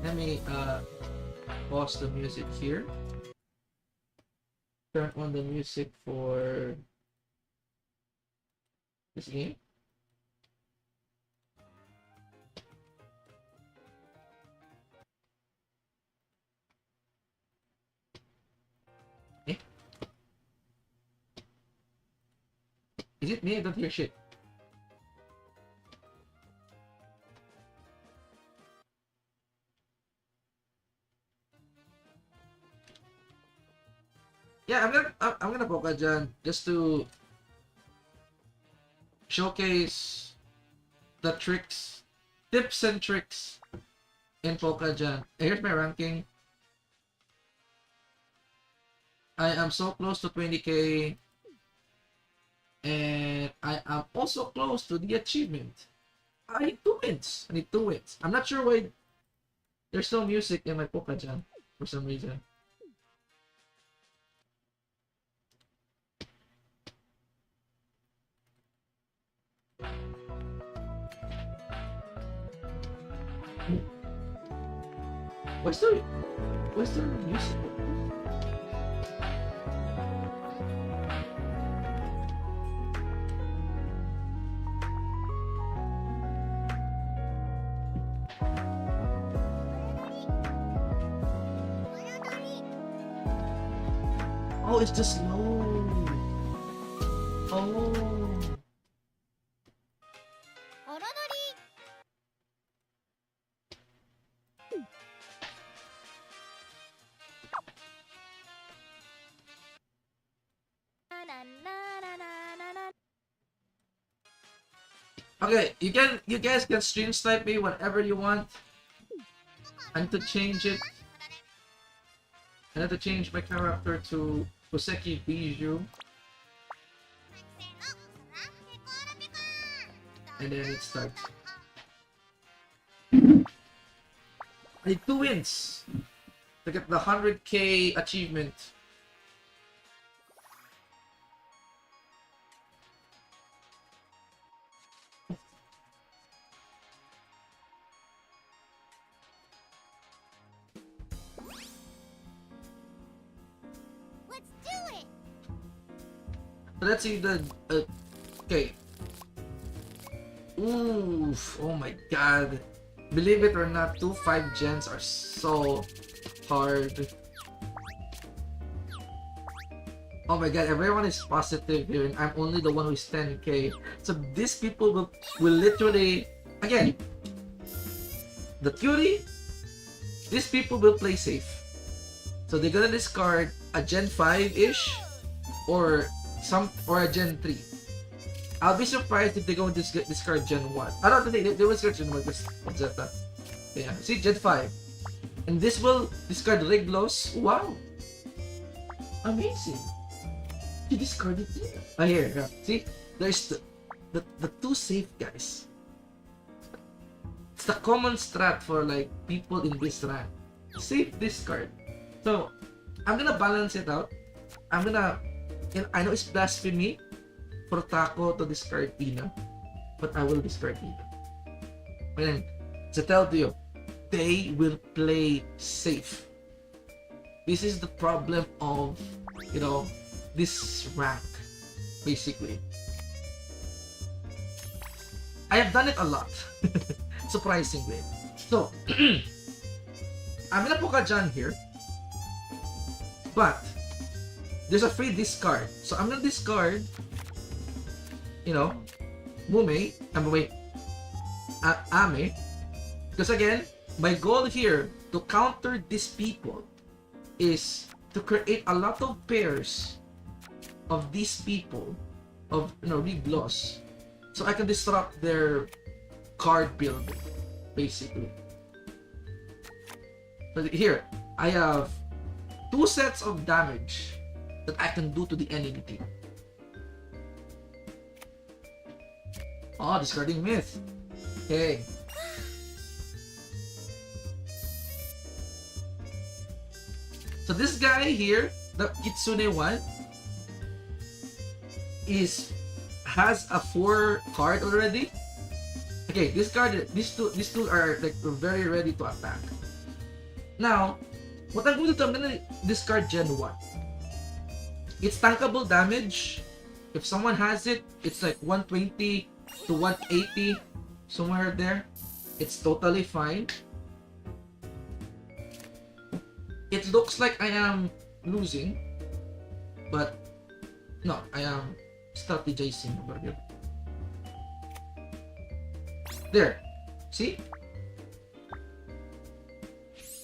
Let me pause the music here. Turn on the music for this game. Eh? Is it me? I don't hear shit. Yeah, I'm gonna Pokajan just to showcase the tricks, tips and tricks in Pokajan. Here's my ranking. I am so close to 20k, and I am also close to the achievement. I need 2 wins. I need 2 wins. I'm not sure why there's no music in my Pokajan for some reason. What's the music? Oh, it's just low. Oh. Okay, you guys can stream snipe me whenever you want. I need to change it. I need to change my character to Koseki Bijou. And then it starts. I need 2 wins to get the 100k achievement. Let's do it. So let's see the okay. Oof! Oh my god! Believe it or not, 2-5 gens are so hard. Oh my god, everyone is positive here and I'm only the one who's 10k. So these people will literally, again, the theory, these people will play safe. So they're gonna discard a Gen 5-ish or a Gen 3. I'll be surprised if they go discard Gen 1. I don't think they will discard Gen 1 because of Zeta. Yeah, see, Gen 5. And this will discard Riglos. Wow. Amazing. He discarded it. Ah, here. Yeah. See, there's the two safe guys. It's the common strat for like people in this rank. Safe discard. So, I'm gonna balance it out. I know it's blasphemy for Taco to discard Tina, but I will discard Tina. And to tell you, they will play safe. This is the problem of, this rank, basically. I have done it a lot, surprisingly. So, I'm gonna put a John here, but there's a free discard. So I'm gonna discard, Mume, Ame, because again, my goal here to counter these people is to create a lot of pairs of these people, of Riglos, so I can disrupt their card building, basically. But here, I have 2 sets of damage that I can do to the enemy team. Oh, discarding Myth. Okay. So this guy here, the Kitsune one, has a 4 card already. Okay, these two are like very ready to attack. Now, what I'm going to do, I'm gonna discard Gen 1. It's tankable damage. If someone has it, it's like 120 to 180, somewhere there. It's totally fine. It looks like I am losing, but no, I am strategizing over here. There, see?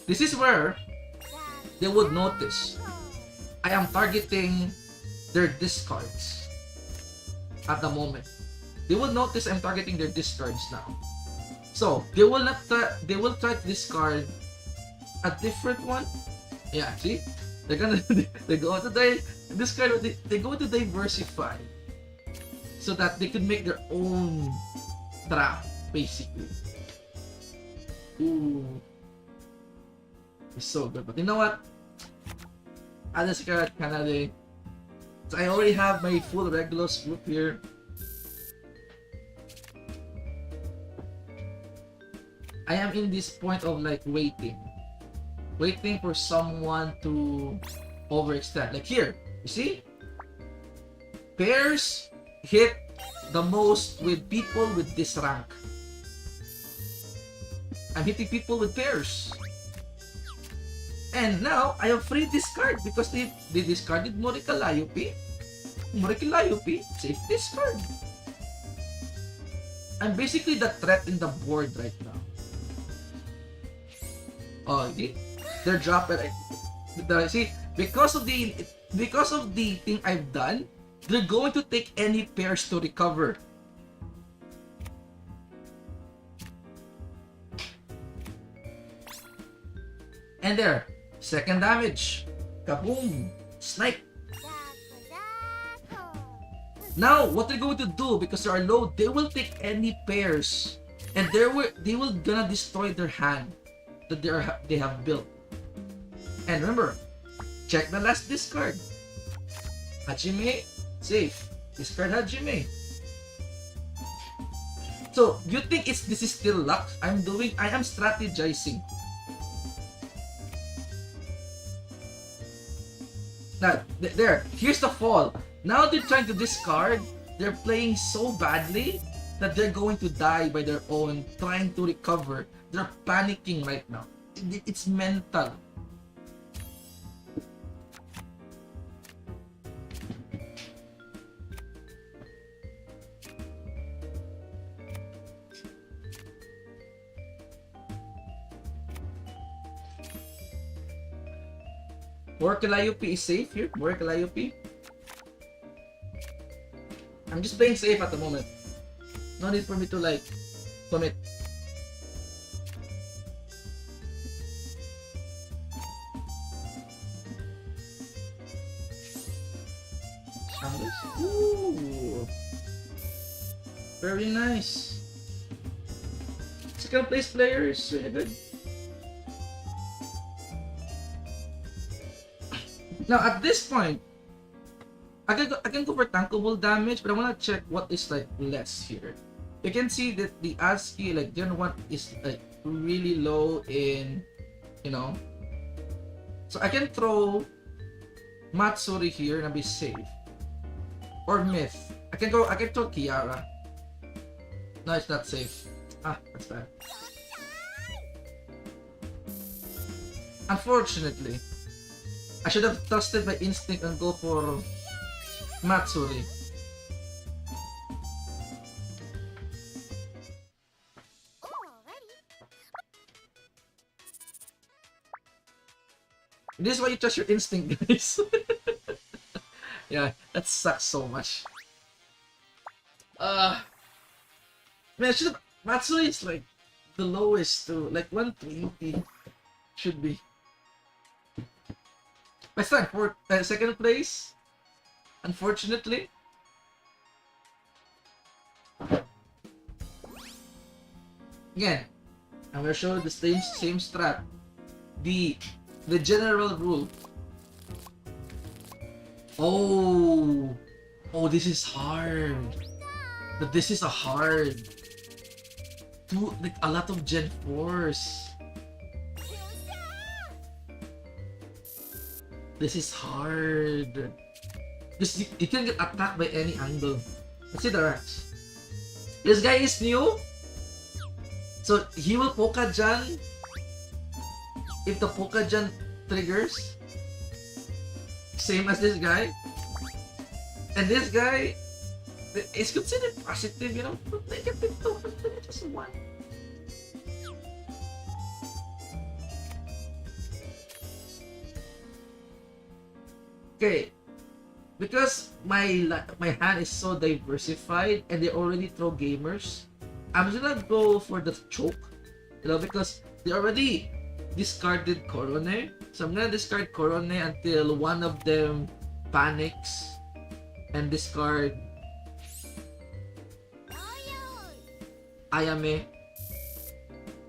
This is where they would notice I am targeting their discards at the moment. They will notice I'm targeting their discards now. So they will try to discard a different one. Yeah, see? They go to discard, they go to diversify so that they could make their own trap, basically. Ooh. It's so good, but you know what? I'll discard Canada. So I already have my full Regulus group here. I am in this point of like waiting for someone to overextend. Like here, you see? Pairs hit the most with people with this rank. I'm hitting people with pairs. And now, I have free discard because they discarded Morikalayupi. Morikalayupi, safe discard. I'm basically the threat in the board right now. Oh, see? They're dropping. See, because of the thing I've done, they're going to take any pairs to recover. And there, second damage. Kaboom! Snipe. Now, what they're going to do, because they are low, they will take any pairs, and they will gonna destroy their hand that they have built. And remember, check the last discard. Hajime, safe. Discard Hajime. So, you think this is still luck? I am strategizing. Now, here's the fall. Now they're trying to discard. They're playing so badly that they're going to die by their own, trying to recover. They're panicking right now. It's mental. More Calliope is safe here. More Calliope. I'm just playing safe at the moment. No need for me to like commit. Ooh. Very nice. Second place player is really good. Now at this point, I can go for tankable damage, but I wanna check what is like less here. You can see that the ASCII like Gen 1 is like really low in, you know. So I can throw Matsuri here and be safe. Or Myth. I can throw Kiara. No, it's not safe. Ah, that's bad. Unfortunately, I should have trusted my instinct and go for Matsuri. This is why you trust your instinct, guys. Yeah, that sucks so much. Man, I should have. Matsuri is like the lowest too, like 120 should be. My son for second place, unfortunately. Again, I'm gonna show the same strat. The general rule. Oh, this is hard. But this is a hard. Like a lot of Gen 4s. This is hard. Because you can get attacked by any angle. Let's see the racks. This guy is new. So he will Pokajan if the Pokajan triggers. Same as this guy. And this guy is considered positive, you know, but negative too, but just one. Okay, because my hand is so diversified and they already throw gamers, I'm gonna go for the choke, you know, because they already discarded Korone. So I'm gonna discard Korone until one of them panics and discard Ayame.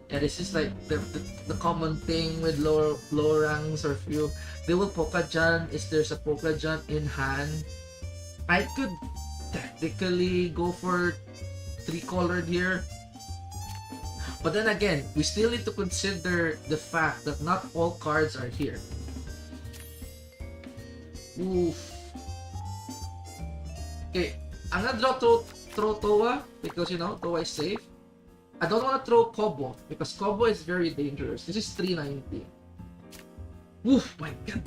Yeah, this is like the common thing with low ranks or few. They will Pokajan if there's a Pokajan in hand. I could technically go for 3-colored here. But then again, we still need to consider the fact that not all cards are here. Oof. Okay, I'm gonna throw Towa because, you know, Towa is safe. I don't want to throw Kobo because Kobo is very dangerous. This is 390. Oof, my god.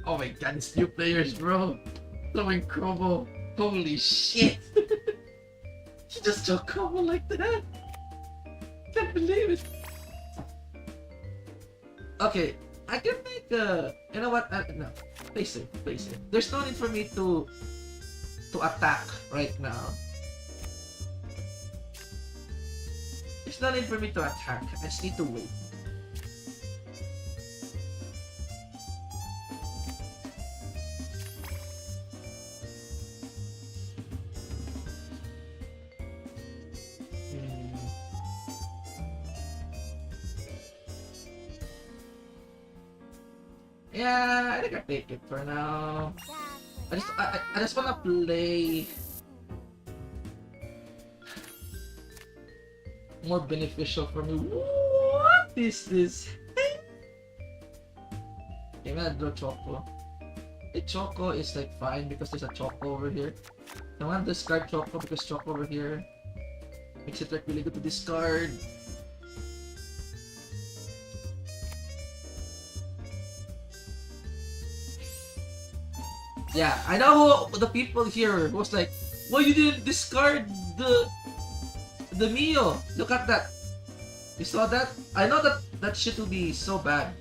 Oh my god, it's new players, bro. Throwing Kobo. Holy shit. He just took Kobo like that. Can't believe it. Okay, I can make a. You know what? No, play safe. There's no need for me to attack right now. There's no need for me to attack. I just need to wait. Yeah, I think I take it for now. I just wanna play more beneficial for me. What is this? Okay, I'm gonna draw Choco. The Choco is like fine because there's a Choco over here. I want to discard Choco because Choco over here makes it like really good to discard. Yeah, I know who the people here was like, why you didn't discard the Mio? Look at that. You saw that? I know that that shit will be so bad.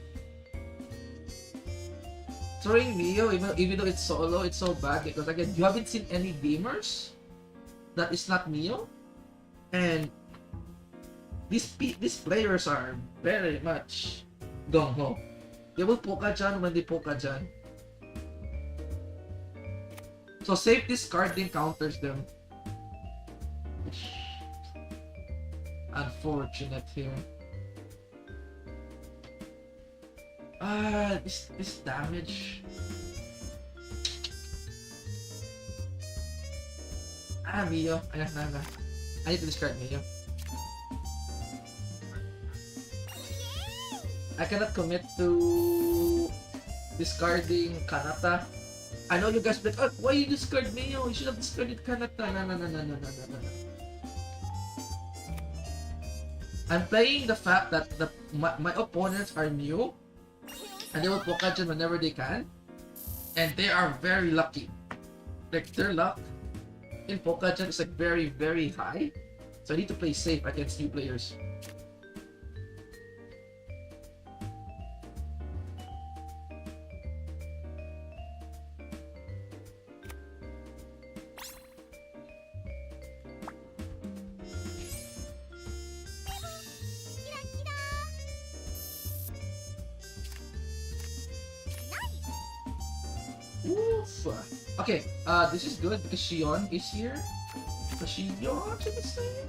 Throwing Mio, even though it's solo, it's so bad because again, you haven't seen any gamers that is not Mio, and these players are very much gung ho. They will Pokajan when they Pokajan. So safe discarding counters them. Unfortunate here. This damage. Mio. Ayan na. I need to discard Mio. I cannot commit to discarding Kanata. I know you guys be like, oh, why you discard Mio? You should have discarded Kanata. No. I'm playing the fact that my opponents are new and they will Pokajan whenever they can, and they are very lucky. Like their luck in Pokajan is like very, very high, so I need to play safe against new players. Oof. Okay, this is good because Shion is here. So Shion should be safe.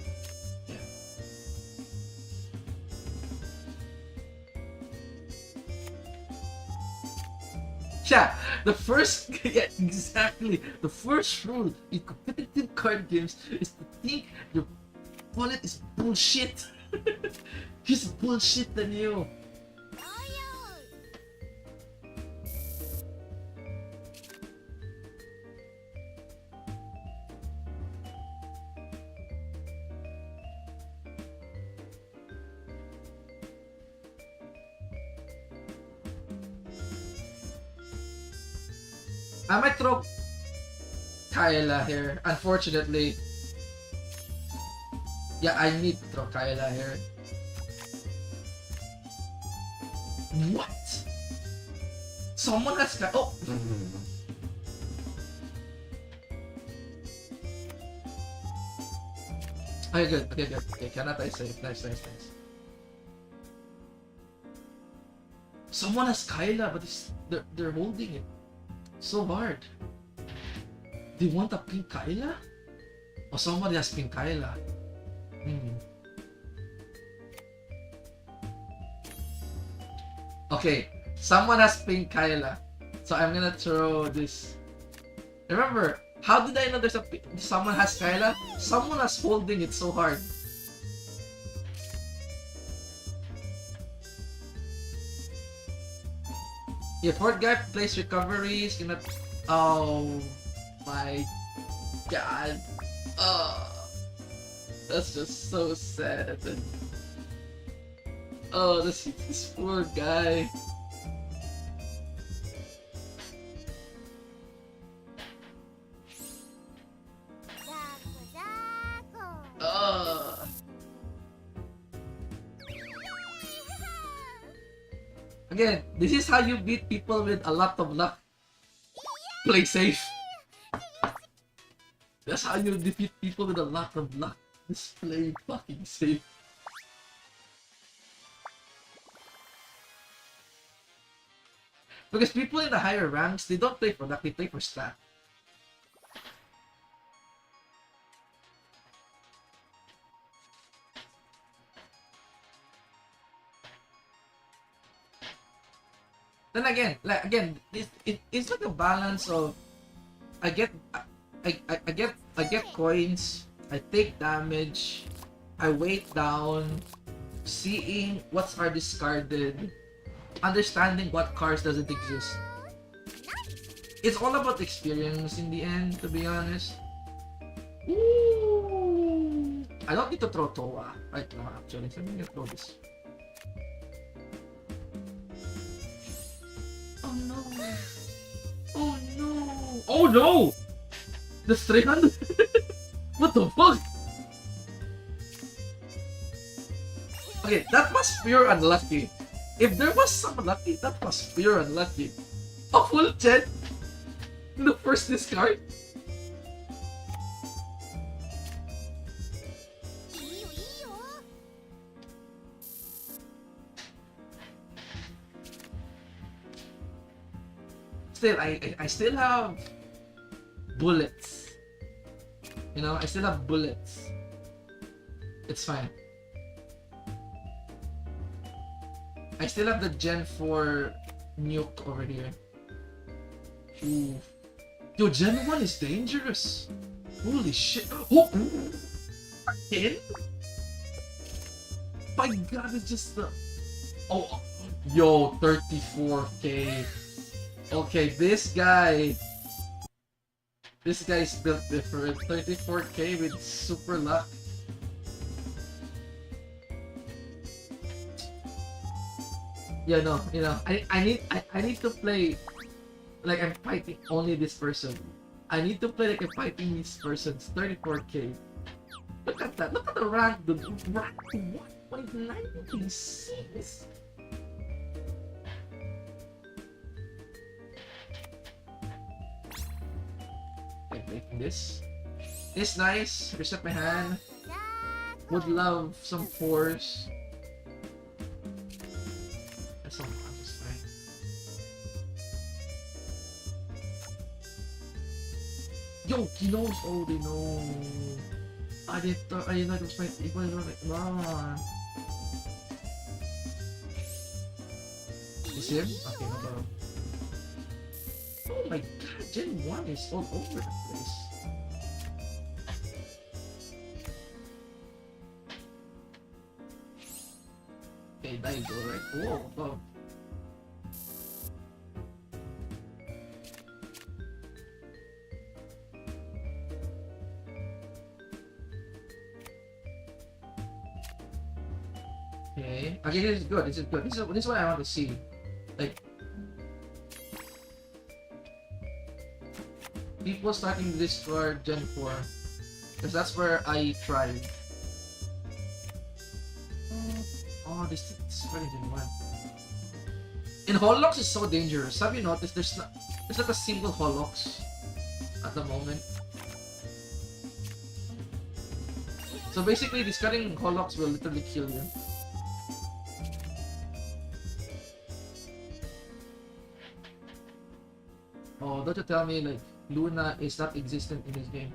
Yeah. Yeah, the first, yeah, exactly. The first rule in competitive card games is to think your opponent is bullshit. He's bullshit than you. I might throw Kaela here, unfortunately. Yeah, I need to throw Kaela here. What? Someone has got. Oh! Okay, good. Okay, good. Okay, Kanata is safe. Nice. Someone has Kaela, but they're holding it so hard. They want a pink Kaela? Or somebody has pink Kaela? Okay, someone has pink Kaela. So I'm gonna throw this. Remember, how did I know there's someone has Kaela? Someone is holding it so hard. Yeah, fourth guy plays recoveries, cannot. Oh my god. That's just so sad. Oh, this poor guy. Again, this is how you beat people with a lot of luck. Play safe. That's how you defeat people with a lot of luck. Just play fucking safe. Because people in the higher ranks, they don't play for luck, they play for stat. Then again, it's like a balance of I get coins, I take damage, I wait down, seeing what's are discarded, understanding what cards doesn't exist. It's all about experience in the end, to be honest. Ooh. I don't need to throw Toa right now, actually. So I'm gonna throw this. Oh no! Oh no! Oh no! That's 300! What the fuck? Okay, that was pure unlucky. If there was some lucky, that was pure unlucky. A full jet in the first discard? Still, I still have bullets. You know, I still have bullets. It's fine. I still have the Gen 4 nuke over here. Ooh. Yo, Gen 1 is dangerous. Holy shit. Oh! Again? My god, it's just the... Oh, yo, 34k. Okay, this guy is built different. 34k with super luck. Yeah, no, you know, I need to play like I'm fighting only this person. I need to play like I'm fighting these persons. 34k. Look at that. Look at the rank, the rank 1.96. Okay, taking this. This nice. Reset my hand. Would love some force. That's all. I'm just fine. Yo, Kinos! Oh, they know. I didn't know it was my equal. Nah. You see him? Okay, no problem. Oh my god, Gen 1 is all over the place. Okay, there you go, right? Whoa, wow. Okay, this is good, this is good. This is what I want to see. Like, people starting to discard Gen 4. Because that's where I tried. Oh, this is very Gen 1. And Holox is so dangerous. Have you noticed there's not a single Holox at the moment? So basically, discarding Holox will literally kill you. Oh, don't you tell me like Luna is not existent in this game.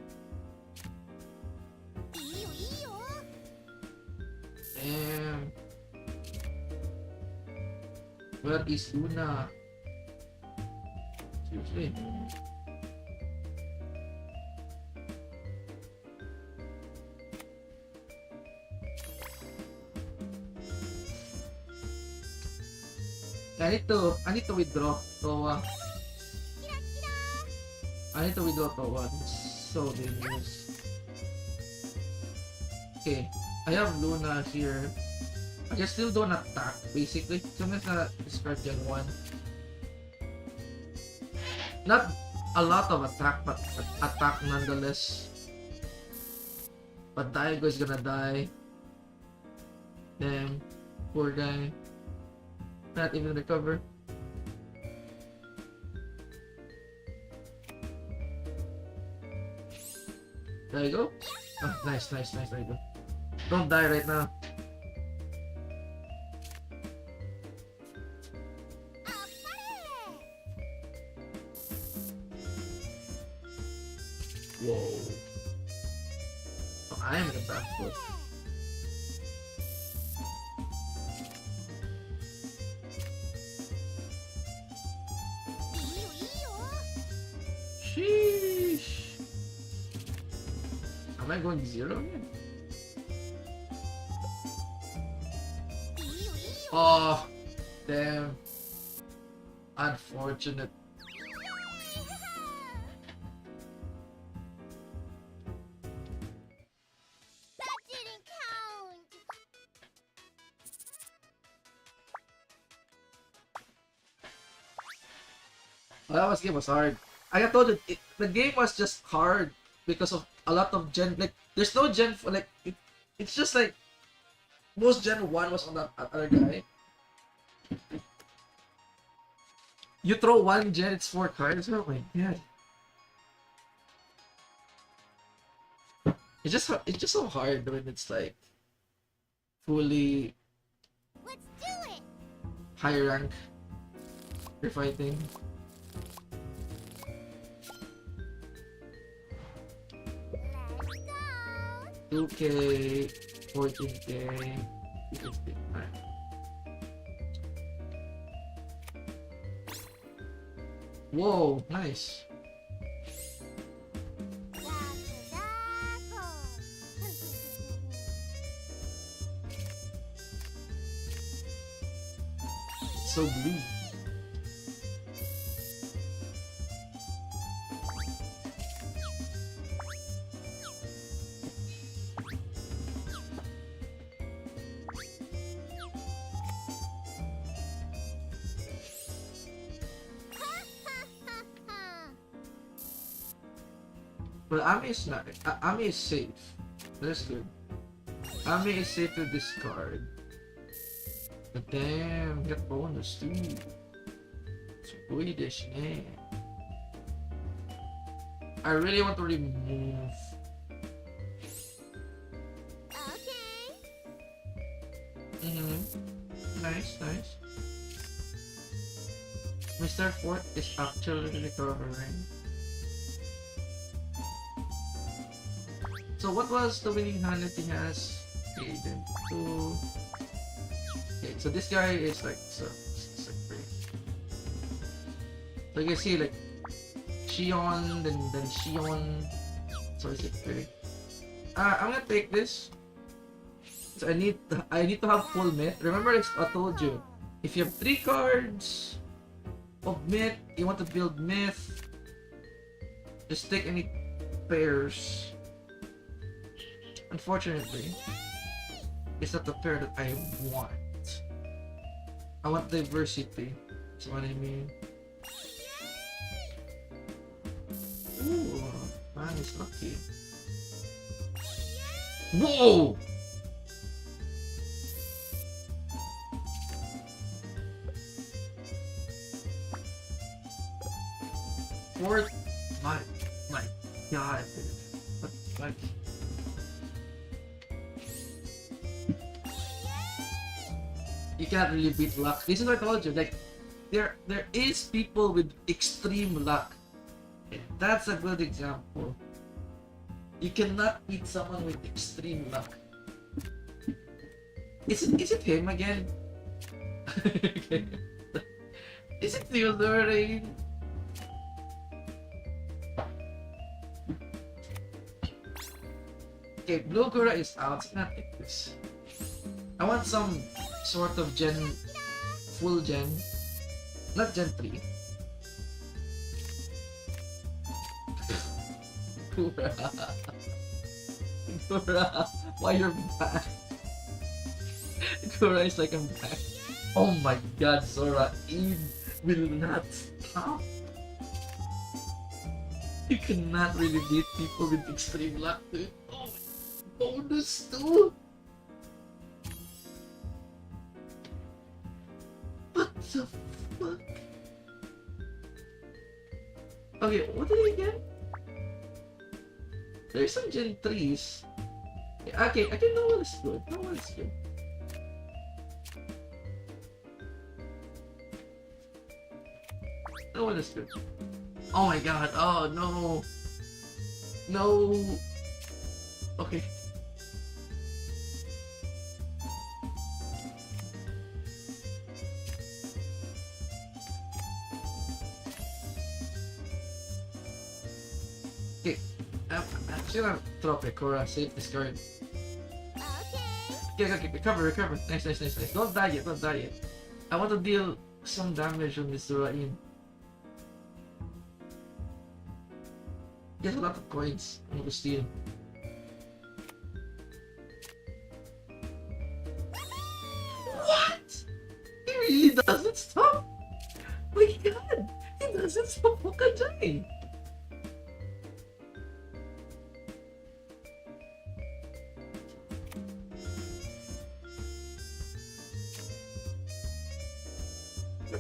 Damn. Where is Luna? Seriously. I need to withdraw Towa. I need to withdraw Towa. It's so dangerous. Okay, I have Luna here. I can still do an attack, basically. So I'm gonna discard Gen 1. Not a lot of attack, but attack nonetheless. But Daigo is gonna die. Damn, poor guy. Not even recover. There you go. Oh, nice. There you go. Don't die right now. Whoa. Oh, I am in the back foot. Sheesh. Am I going 0 again? Oh, damn. Unfortunate. That was game was hard. I told you the game was just hard because of a lot of gen. Like there's no gen for like it's just like most gen 1 was on that other guy. You throw one gen, it's 4 cards. Oh my god! It's just so hard when it's like fully Let's do it. high rank you're fighting. Let's go. 2K, 14K, 15. Alright. Whoa, nice. So blue. But Ami is not. Ami is safe. That's good. Ami is safe to discard. But damn, get bonus too. Swedish name. I really want to remove. Okay. Nice, nice. Mr. Fort is actually recovering. So what was the winning hand that he has? Okay, then 2. Okay, so this guy is like it's like great. So you can see like Shion, then Shion. So it's like great. I'm gonna take this. So I need to have full myth. Remember, I told you, if you have 3 cards of myth, you want to build myth. Just take any pairs. Unfortunately, it's not the pair that I want. I want diversity. That's what I mean. Ooh, man is lucky. Whoa! Fourth, my god, dude. What the fuck? You can't really beat luck. This is what I told you. Like, there is people with extreme luck. That's a good example. You cannot beat someone with extreme luck. Is it him again? Okay. Is it Theodore? Okay, Blue Gura is out. So not take this. I want some sort of full gen, not gen 3. Gura. Gura, why you're back? Gura is like, I'm back. Oh my god, Sora, Eve will not stop. You cannot really beat people with extreme luck, dude. Oh, bonus too. What the fuck? Okay, what did I get? There's some Gen 3s. Okay, no one is good. No one is good. No one is good. Oh my god, oh no. No. Okay. Okay, I'm actually gonna drop it, Cora. Save this card. Okay, recover. Nice. Don't die yet. I want to deal some damage on this Zurain. He has a lot of coins. I'm gonna steal. What? He really doesn't stop? My god! He doesn't stop.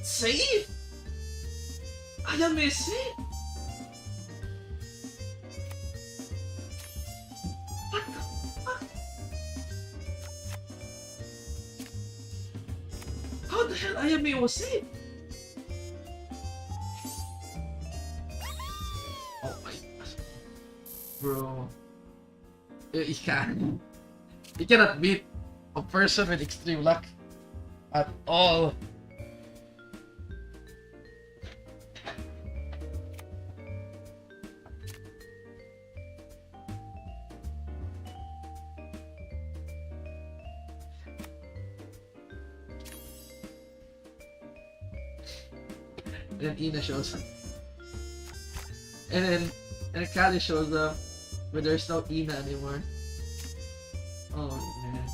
That's safe! Ayame is safe! What the fuck? How the hell Ayame was safe? Oh my gosh. Bro. You can't. You cannot beat a person with extreme luck at all. And then Ina shows up. And then Kali shows up, but there's no Ina anymore. Oh man.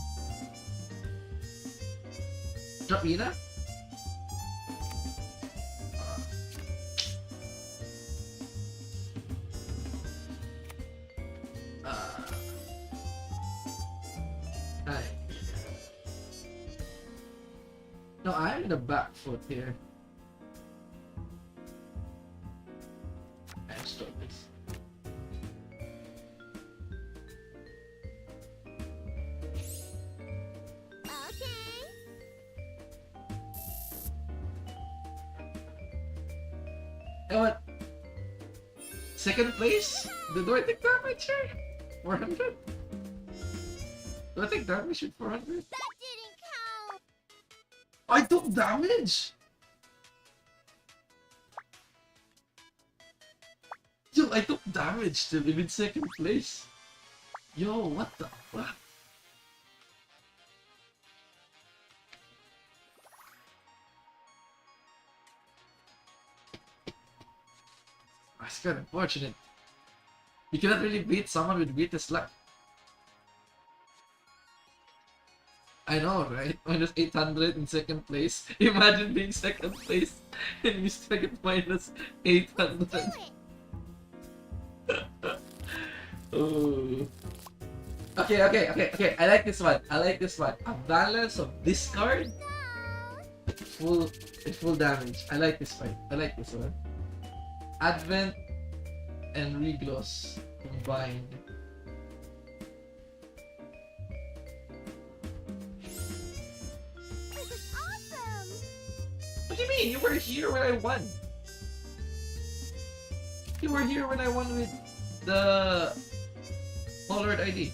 Drop Ina? Hi. No, I'm in the back foot here. I'm stop this. Okay. And what? Second place? Do I take damage here? 400? Do I take damage with 400? That didn't count. I took damage! Yo, I took damage to live in second place. Yo, what the fuck? That's kind of unfortunate. You cannot really beat someone with greatest luck. I know, right? Minus 800 in second place. Imagine being second place and you still get minus 800. Do it. Oh. Okay. I like this one. I like this one. A balance of discard, No. full damage. I like this one. I like this one. Advent and Regloss combined. This is awesome. What do you mean? You were here when I won. You were here when I won with the Hololord ID.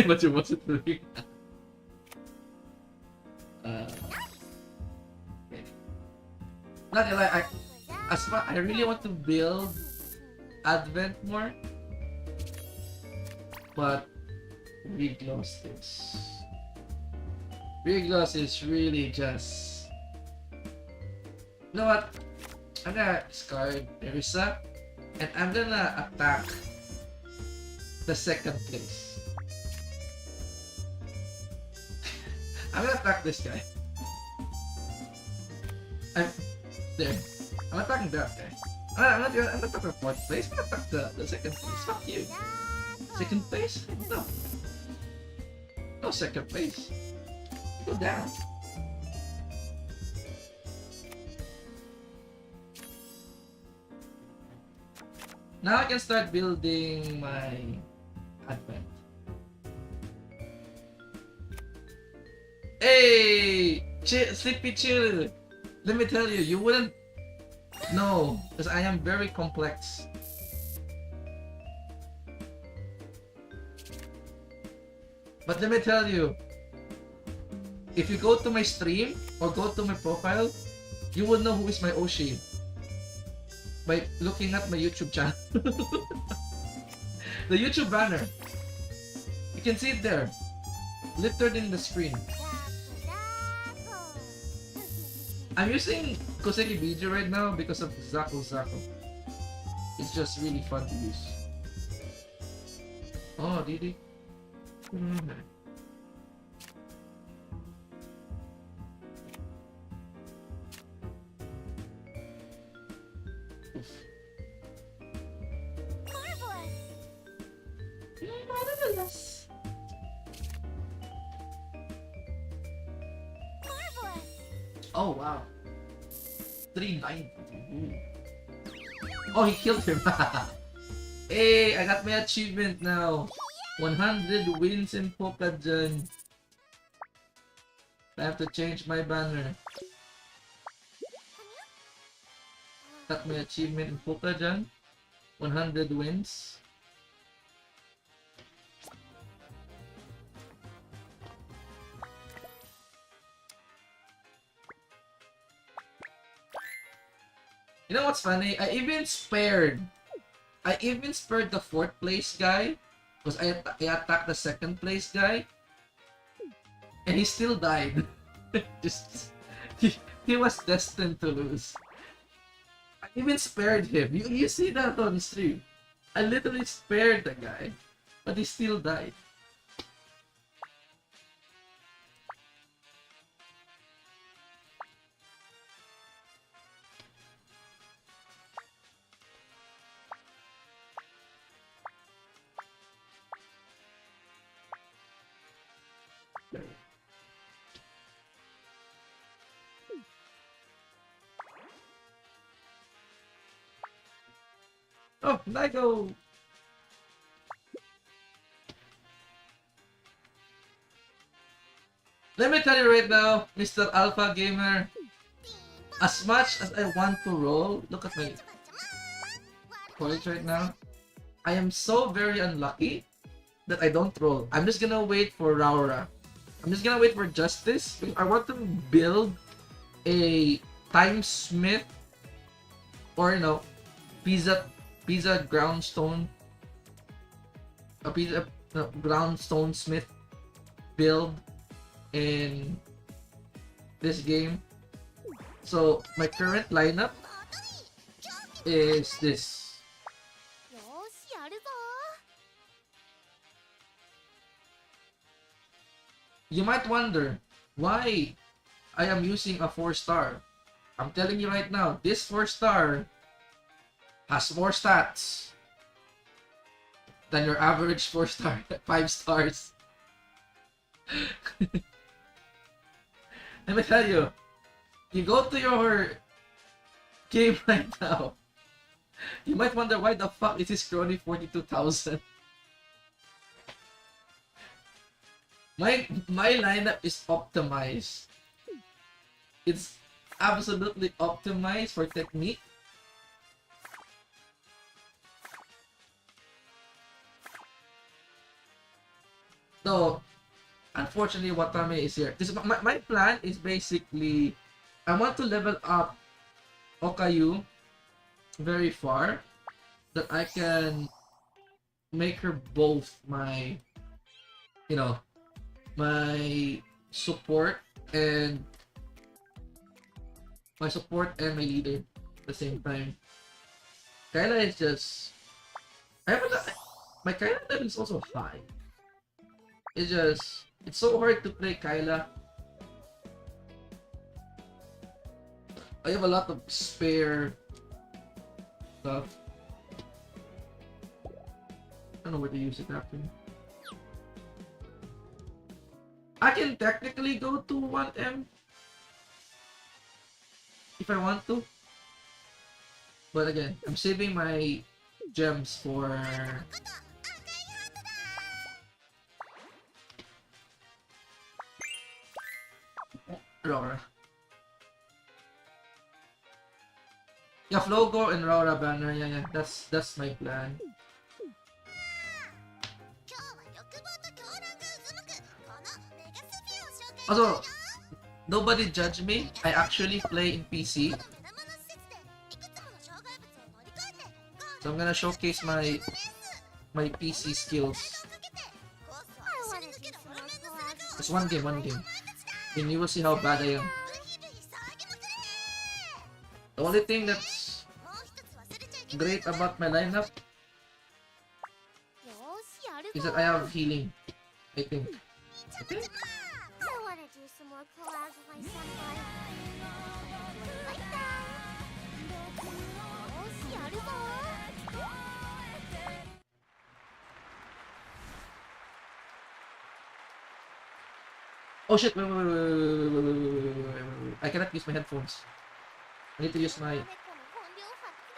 But you wasn't doing that. Okay. Not gonna lie, I really want to build Advent more, but Regloss is really just. You know what? I'm gonna discard Nerissa, and I'm gonna attack the second place. I'm gonna attack this guy. I'm there. I'm attacking that guy. I'm not attacking the fourth place. I'm gonna attack the second place. Fuck you. Second place? No. No second place. Go down. Now I can start building my Advent. Hey! Sleepy chill! Let me tell you, you wouldn't know, because I am very complex. But let me tell you, if you go to my stream or go to my profile, you will know who is my OSHI by looking at my YouTube channel. The YouTube banner. You can see it there, littered in the screen. I'm using Koseki Biju right now because of Zako. It's just really fun to use. Oh, Didi. Marvelous. Marvelous. Oh wow. 390. Ooh. Oh, he killed him. Hey, I got my achievement now. 100 wins in Pokajan. I have to change my banner. Got my achievement in Pokajan. 100 wins. You know what's funny? I even spared the 4th place guy because I attacked the 2nd place guy and he still died. Just he was destined to lose. I even spared him. You see that on stream. I literally spared the guy, but he still died. Oh, Nigo! Let me tell you right now, Mr. Alpha Gamer, as much as I want to roll, look at my points right now. I am so very unlucky that I don't roll. I'm just gonna wait for Raura. I'm just gonna wait for Justice. I want to build a Time Smith or Pizza Groundstone. A Pizza Groundstone Smith build in this game. So my current lineup is this. よし、やるぞ。 You might wonder why I am using a 4-star. I'm telling you right now, this 4-star has more stats than your average 4-star, 5 stars. Let me tell you, you go to your game right now, you might wonder why the fuck is this Crony 42,000? My lineup is optimized. It's absolutely optimized for technique. So, unfortunately, Watame is here. My plan is basically, I want to level up Okayu very far, that I can make her both my, my support and my leader at the same time. Kaela is just, my Kaela level is also high. It's so hard to play Kaela. I have a lot of spare stuff. I don't know where to use it after. I can technically go to 1M if I want to. But again, I'm saving my gems for Raura. Yeah, Flogo and Raura banner. Yeah. That's my plan. Also, nobody judge me. I actually play in PC. So I'm gonna showcase my PC skills. Just one game. Then you will see how bad I am. The only thing that's great about my lineup is that I have healing, I think. Okay? I wanna do some more collabs with my senpai. Like that. よし、やるぞ。Oh shit, wait. I cannot use my headphones. I need to use my... 猫の本領発揮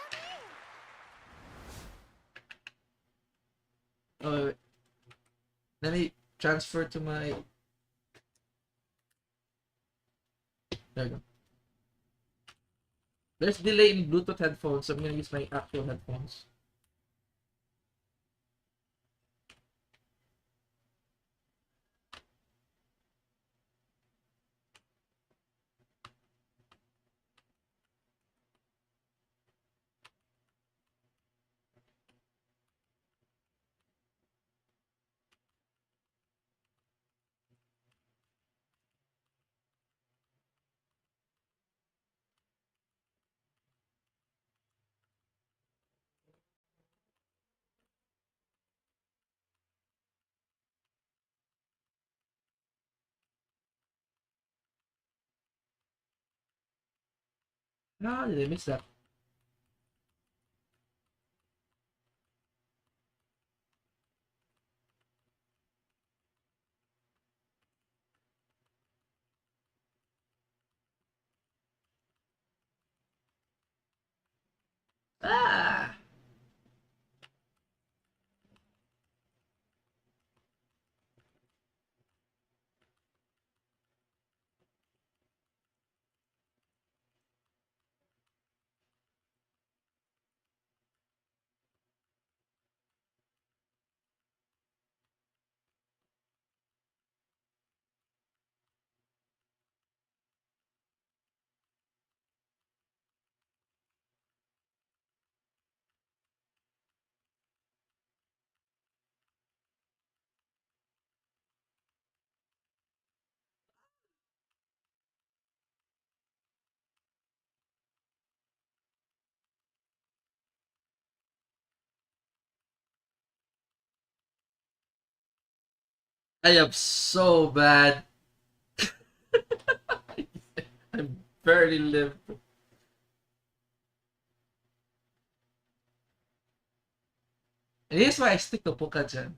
だね。wait. Let me transfer to my... There we go. There's delay in Bluetooth headphones, so I'm gonna use my actual headphones. Ah, did I miss that? Ah! I am so bad. I barely lived. And here's why I stick to Pokajan.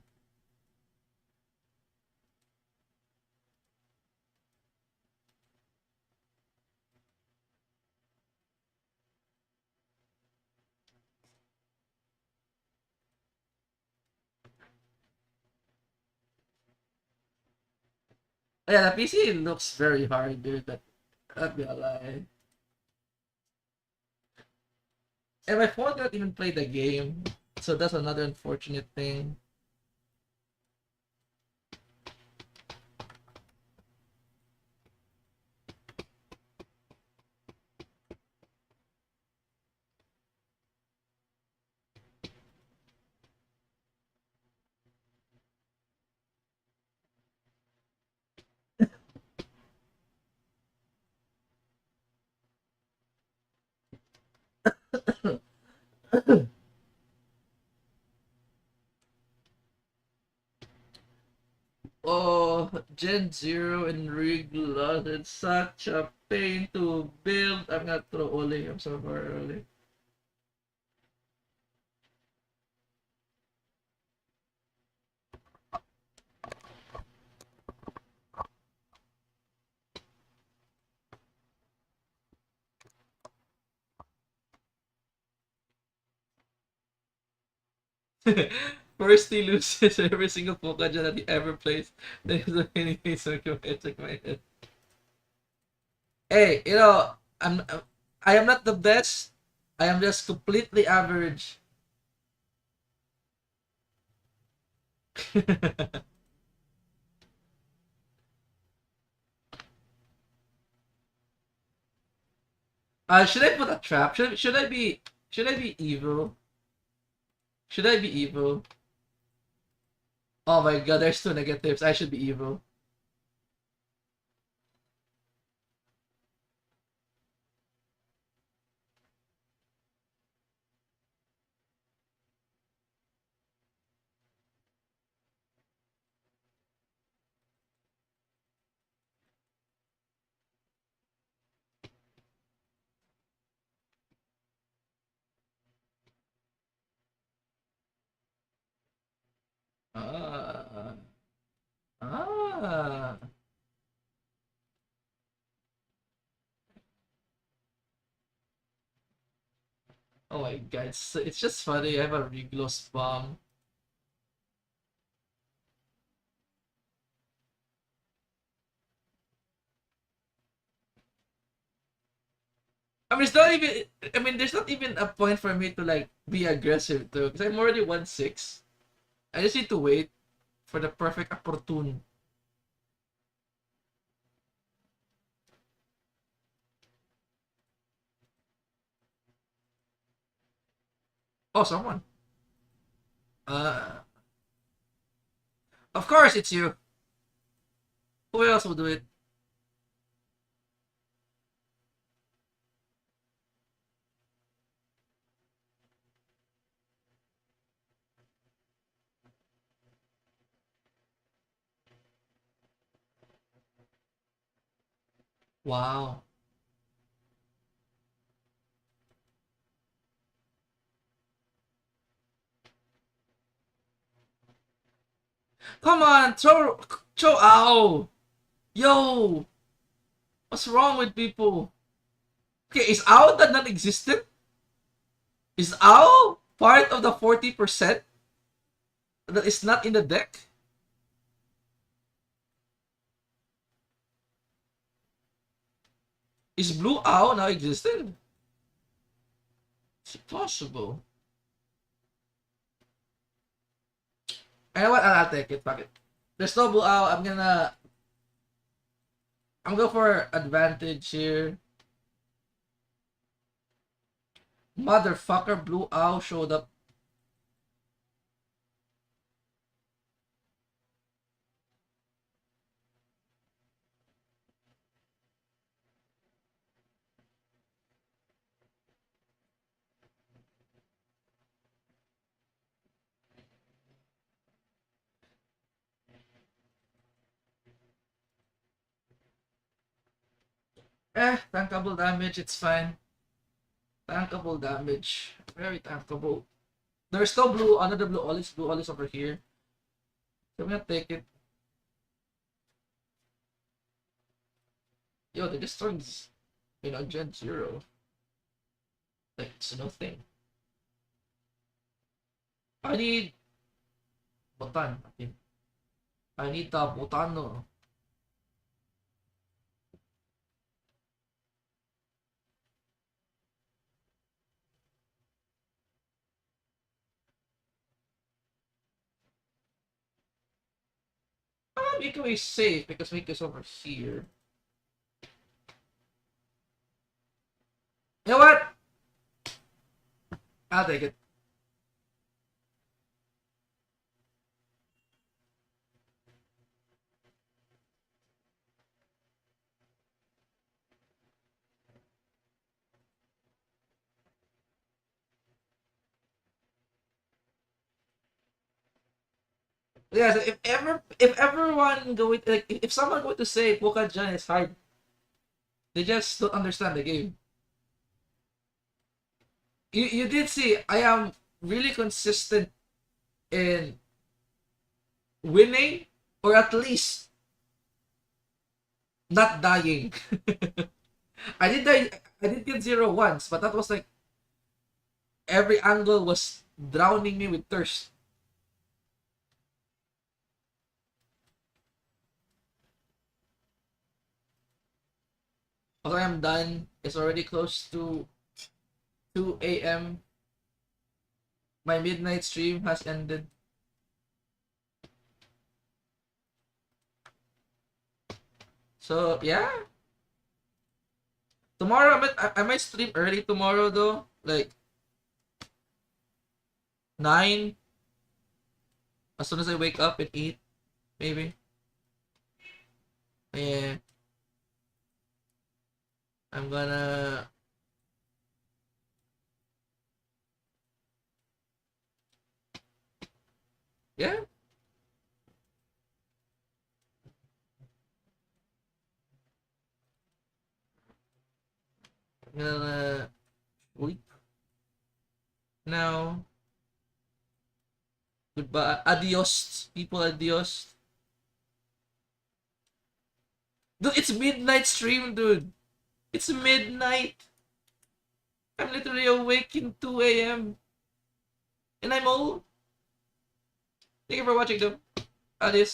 Yeah, the PC looks very hard, dude. That'd be a lie. And my phone cannot even play the game. So that's another unfortunate thing. Oh, Gen Zero and Rigla, it's such a pain to build. I'm gonna throw Oli. I'm so far early. First he loses every single Pokémon that he ever plays. Then he's like, anything, so check my head. Hey, I am not the best. I am just completely average. Should I put a trap? Should I be evil? Should I be evil? Oh my god, there's two negatives. I should be evil. Ah. Ah. my god, it's just funny. I have a Riglos bomb. I mean, it's not even. I mean, there's not even a point for me to like be aggressive too, because I'm already 1-6. I just need to wait for the perfect opportune. Oh, someone. Uh, of course it's you. Who else will do it? Wow. Come on, throw, ow! Yo! What's wrong with people? Okay, is ow that non-existent? Is ow part of the 40% that is not in the deck? Is blue owl now existent? Is it possible? You know what? I'll take it. Fuck it. There's no blue owl. I'm going for advantage here. Motherfucker, blue owl showed up. Tankable damage. It's fine. Tankable damage. Very tankable. There's no blue, another blue olives. Blue olives over here. So I'm gonna take it. Yo, they just turned, Gen 0. Like, it's nothing. I need botan. I need the botano. Miko is safe because Miko's over here. You know what? I'll take it. Yeah, so if everyone going like if someone going to say Pokajan is hard, they just don't understand the game. You did see I am really consistent in winning or at least not dying. I did die. I did get 0 once, but that was like every angle was drowning me with thirst. Okay, I'm done. It's already close to 2 a.m. My midnight stream has ended. So yeah. Tomorrow I might stream early tomorrow though. Like 9. As soon as I wake up and eat, maybe. Yeah. I'm gonna yeah. I'm gonna sleep now. Goodbye. Adios, people. Adios. Dude, it's midnight stream, dude. It's midnight. I'm literally awake in 2 a.m. And I'm old. Thank you for watching though. Adios.